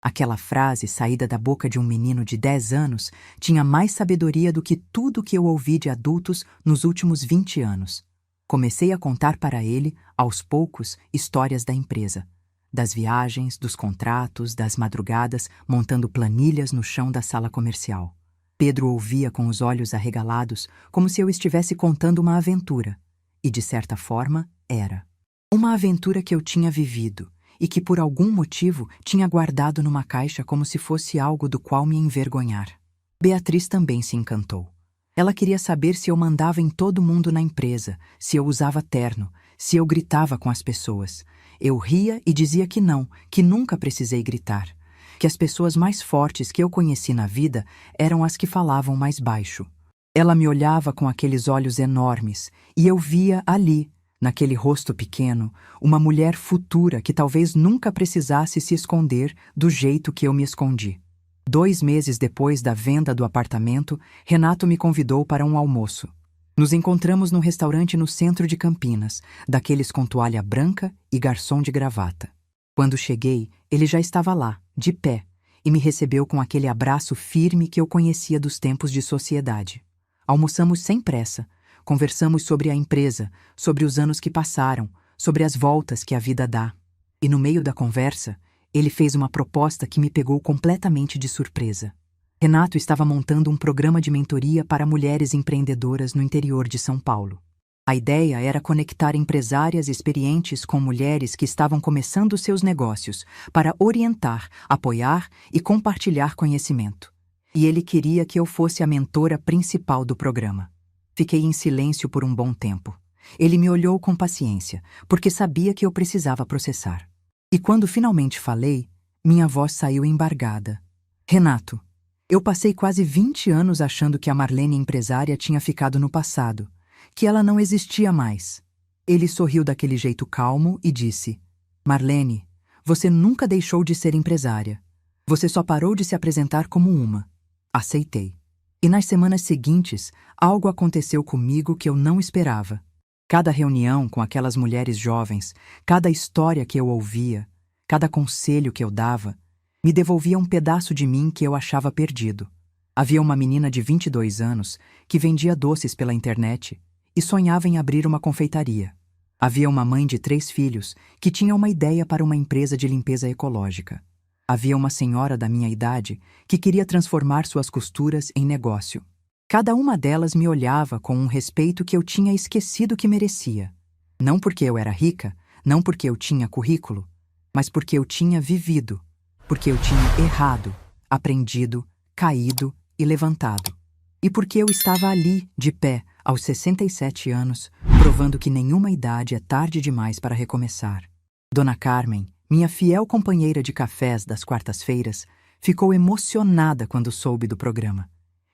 Aquela frase, saída da boca de um menino de 10 anos, tinha mais sabedoria do que tudo que eu ouvi de adultos nos últimos 20 anos. Comecei a contar para ele, aos poucos, histórias da empresa. Das viagens, dos contratos, das madrugadas, montando planilhas no chão da sala comercial. Pedro ouvia com os olhos arregalados, como se eu estivesse contando uma aventura. E, de certa forma, era. Uma aventura que eu tinha vivido, e que por algum motivo tinha guardado numa caixa como se fosse algo do qual me envergonhar. Beatriz também se encantou. Ela queria saber se eu mandava em todo mundo na empresa, se eu usava terno, se eu gritava com as pessoas. Eu ria e dizia que não, que nunca precisei gritar. Que as pessoas mais fortes que eu conheci na vida eram as que falavam mais baixo. Ela me olhava com aqueles olhos enormes e eu via ali, naquele rosto pequeno, uma mulher futura que talvez nunca precisasse se esconder do jeito que eu me escondi. 2 meses depois da venda do apartamento, Renato me convidou para um almoço. Nos encontramos num restaurante no centro de Campinas, daqueles com toalha branca e garçom de gravata. Quando cheguei, ele já estava lá, de pé, e me recebeu com aquele abraço firme que eu conhecia dos tempos de sociedade. Almoçamos sem pressa, conversamos sobre a empresa, sobre os anos que passaram, sobre as voltas que a vida dá. E no meio da conversa, ele fez uma proposta que me pegou completamente de surpresa. Renato estava montando um programa de mentoria para mulheres empreendedoras no interior de São Paulo. A ideia era conectar empresárias experientes com mulheres que estavam começando seus negócios para orientar, apoiar e compartilhar conhecimento. E ele queria que eu fosse a mentora principal do programa. Fiquei em silêncio por um bom tempo. Ele me olhou com paciência, porque sabia que eu precisava processar. E quando finalmente falei, minha voz saiu embargada. Renato, eu passei quase 20 anos achando que a Marlene empresária tinha ficado no passado, que ela não existia mais. Ele sorriu daquele jeito calmo e disse: Marlene, você nunca deixou de ser empresária. Você só parou de se apresentar como uma. Aceitei. E nas semanas seguintes, algo aconteceu comigo que eu não esperava. Cada reunião com aquelas mulheres jovens, cada história que eu ouvia, cada conselho que eu dava, me devolvia um pedaço de mim que eu achava perdido. Havia uma menina de 22 anos que vendia doces pela internet e sonhava em abrir uma confeitaria. Havia uma mãe de 3 filhos que tinha uma ideia para uma empresa de limpeza ecológica. Havia uma senhora da minha idade que queria transformar suas costuras em negócio. Cada uma delas me olhava com um respeito que eu tinha esquecido que merecia. Não porque eu era rica, não porque eu tinha currículo, mas porque eu tinha vivido, porque eu tinha errado, aprendido, caído e levantado. E porque eu estava ali, de pé, aos 67 anos, provando que nenhuma idade é tarde demais para recomeçar. Dona Carmen, minha fiel companheira de cafés das quartas-feiras, ficou emocionada quando soube do programa.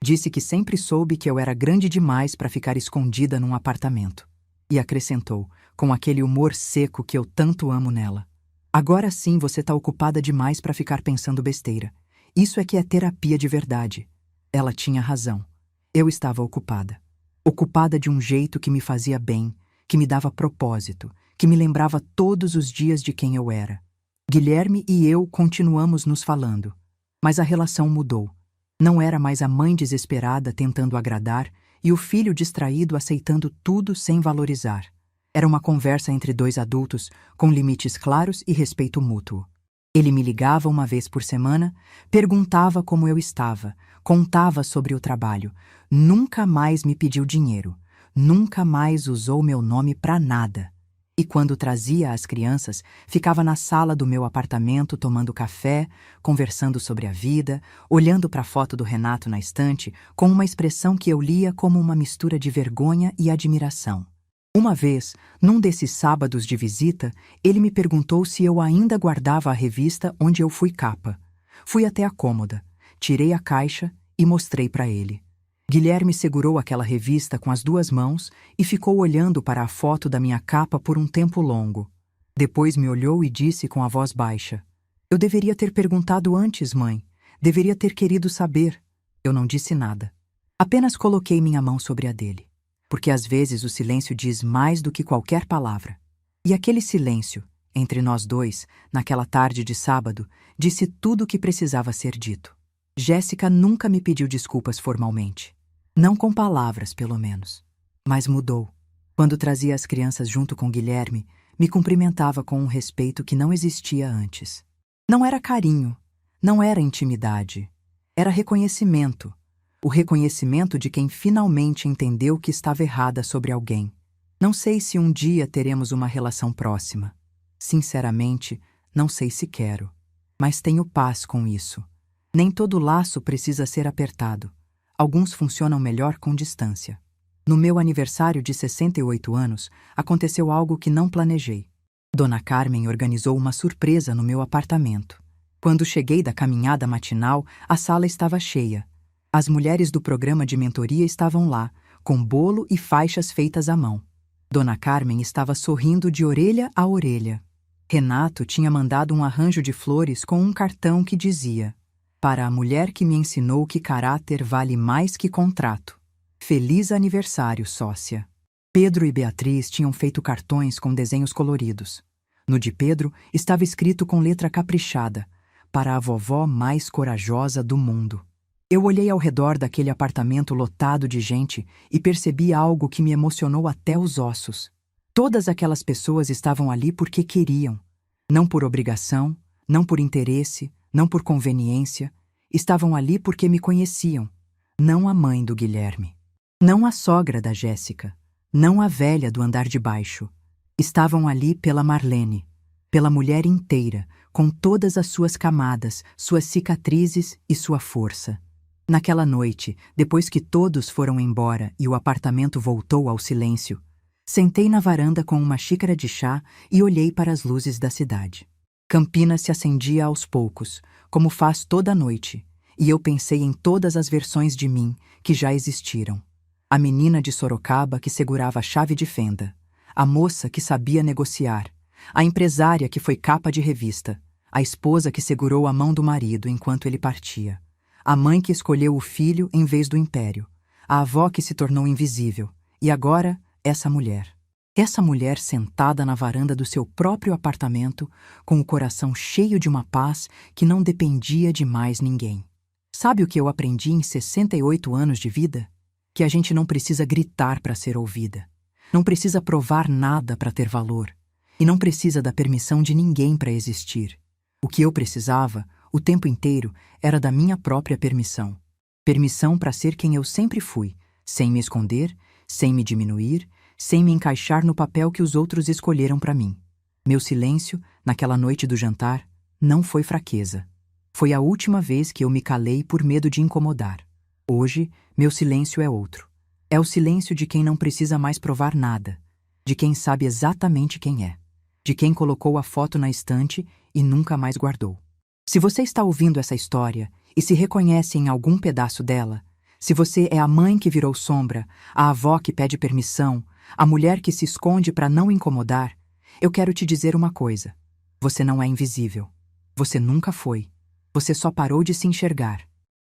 Disse que sempre soube que eu era grande demais para ficar escondida num apartamento. E acrescentou, com aquele humor seco que eu tanto amo nela: agora sim você está ocupada demais para ficar pensando besteira. Isso é que é terapia de verdade. Ela tinha razão. Eu estava ocupada. Ocupada de um jeito que me fazia bem, que me dava propósito, que me lembrava todos os dias de quem eu era. Guilherme e eu continuamos nos falando, mas a relação mudou. Não era mais a mãe desesperada tentando agradar e o filho distraído aceitando tudo sem valorizar. Era uma conversa entre 2 adultos, com limites claros e respeito mútuo. Ele me ligava uma vez por semana, perguntava como eu estava, contava sobre o trabalho, nunca mais me pediu dinheiro, nunca mais usou meu nome para nada. E quando trazia as crianças, ficava na sala do meu apartamento tomando café, conversando sobre a vida, olhando para a foto do Renato na estante, com uma expressão que eu lia como uma mistura de vergonha e admiração. Uma vez, num desses sábados de visita, ele me perguntou se eu ainda guardava a revista onde eu fui capa. Fui até a cômoda, tirei a caixa e mostrei para ele. Guilherme segurou aquela revista com as 2 mãos e ficou olhando para a foto da minha capa por um tempo longo. Depois me olhou e disse com a voz baixa: eu deveria ter perguntado antes, mãe. Deveria ter querido saber. Eu não disse nada. Apenas coloquei minha mão sobre a dele. Porque às vezes o silêncio diz mais do que qualquer palavra. E aquele silêncio, entre nós 2, naquela tarde de sábado, disse tudo o que precisava ser dito. Jéssica nunca me pediu desculpas formalmente. Não com palavras, pelo menos. Mas mudou. Quando trazia as crianças junto com Guilherme, me cumprimentava com um respeito que não existia antes. Não era carinho, não era intimidade. Era reconhecimento. O reconhecimento de quem finalmente entendeu que estava errada sobre alguém. Não sei se um dia teremos uma relação próxima. Sinceramente, não sei se quero. Mas tenho paz com isso. Nem todo laço precisa ser apertado. Alguns funcionam melhor com distância. No meu aniversário de 68 anos, aconteceu algo que não planejei. Dona Carmen organizou uma surpresa no meu apartamento. Quando cheguei da caminhada matinal, a sala estava cheia. As mulheres do programa de mentoria estavam lá, com bolo e faixas feitas à mão. Dona Carmen estava sorrindo de orelha a orelha. Renato tinha mandado um arranjo de flores com um cartão que dizia: "Para a mulher que me ensinou que caráter vale mais que contrato. Feliz aniversário, sócia." Pedro e Beatriz tinham feito cartões com desenhos coloridos. No de Pedro estava escrito com letra caprichada: "Para a vovó mais corajosa do mundo." Eu olhei ao redor daquele apartamento lotado de gente e percebi algo que me emocionou até os ossos. Todas aquelas pessoas estavam ali porque queriam. Não por obrigação, não por interesse, não por conveniência. Estavam ali porque me conheciam. Não a mãe do Guilherme. Não a sogra da Jéssica. Não a velha do andar de baixo. Estavam ali pela Marlene. Pela mulher inteira, com todas as suas camadas, suas cicatrizes e sua força. Naquela noite, depois que todos foram embora e o apartamento voltou ao silêncio, sentei na varanda com uma xícara de chá e olhei para as luzes da cidade. Campinas se acendia aos poucos, como faz toda noite, e eu pensei em todas as versões de mim que já existiram. A menina de Sorocaba que segurava a chave de fenda, a moça que sabia negociar, a empresária que foi capa de revista, a esposa que segurou a mão do marido enquanto ele partia, a mãe que escolheu o filho em vez do império, a avó que se tornou invisível, e agora essa mulher. Essa mulher sentada na varanda do seu próprio apartamento, com o coração cheio de uma paz que não dependia de mais ninguém. Sabe o que eu aprendi em 68 anos de vida? Que a gente não precisa gritar para ser ouvida. Não precisa provar nada para ter valor. E não precisa da permissão de ninguém para existir. O que eu precisava, o tempo inteiro, era da minha própria permissão. Permissão para ser quem eu sempre fui, sem me esconder, sem me diminuir, sem me encaixar no papel que os outros escolheram para mim. Meu silêncio, naquela noite do jantar, não foi fraqueza. Foi a última vez que eu me calei por medo de incomodar. Hoje, meu silêncio é outro. É o silêncio de quem não precisa mais provar nada, de quem sabe exatamente quem é, de quem colocou a foto na estante e nunca mais guardou. Se você está ouvindo essa história e se reconhece em algum pedaço dela, se você é a mãe que virou sombra, a avó que pede permissão, a mulher que se esconde para não incomodar, eu quero te dizer uma coisa. Você não é invisível. Você nunca foi. Você só parou de se enxergar.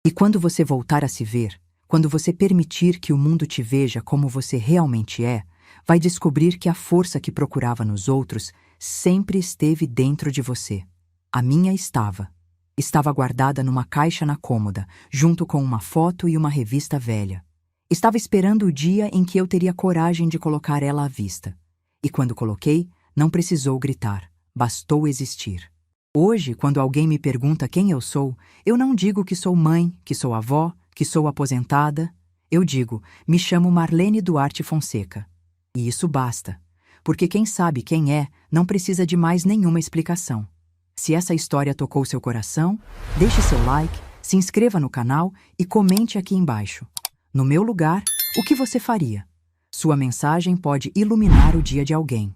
E quando você voltar a se ver, quando você permitir que o mundo te veja como você realmente é, vai descobrir que a força que procurava nos outros sempre esteve dentro de você. A minha estava. Estava guardada numa caixa na cômoda, junto com uma foto e uma revista velha. Estava esperando o dia em que eu teria coragem de colocar ela à vista. E quando coloquei, não precisou gritar, bastou existir. Hoje, quando alguém me pergunta quem eu sou, eu não digo que sou mãe, que sou avó, que sou aposentada. Eu digo, me chamo Marlene Duarte Fonseca. E isso basta, porque quem sabe quem é não precisa de mais nenhuma explicação. Se essa história tocou seu coração, deixe seu like, se inscreva no canal e comente aqui embaixo. No meu lugar, o que você faria? Sua mensagem pode iluminar o dia de alguém.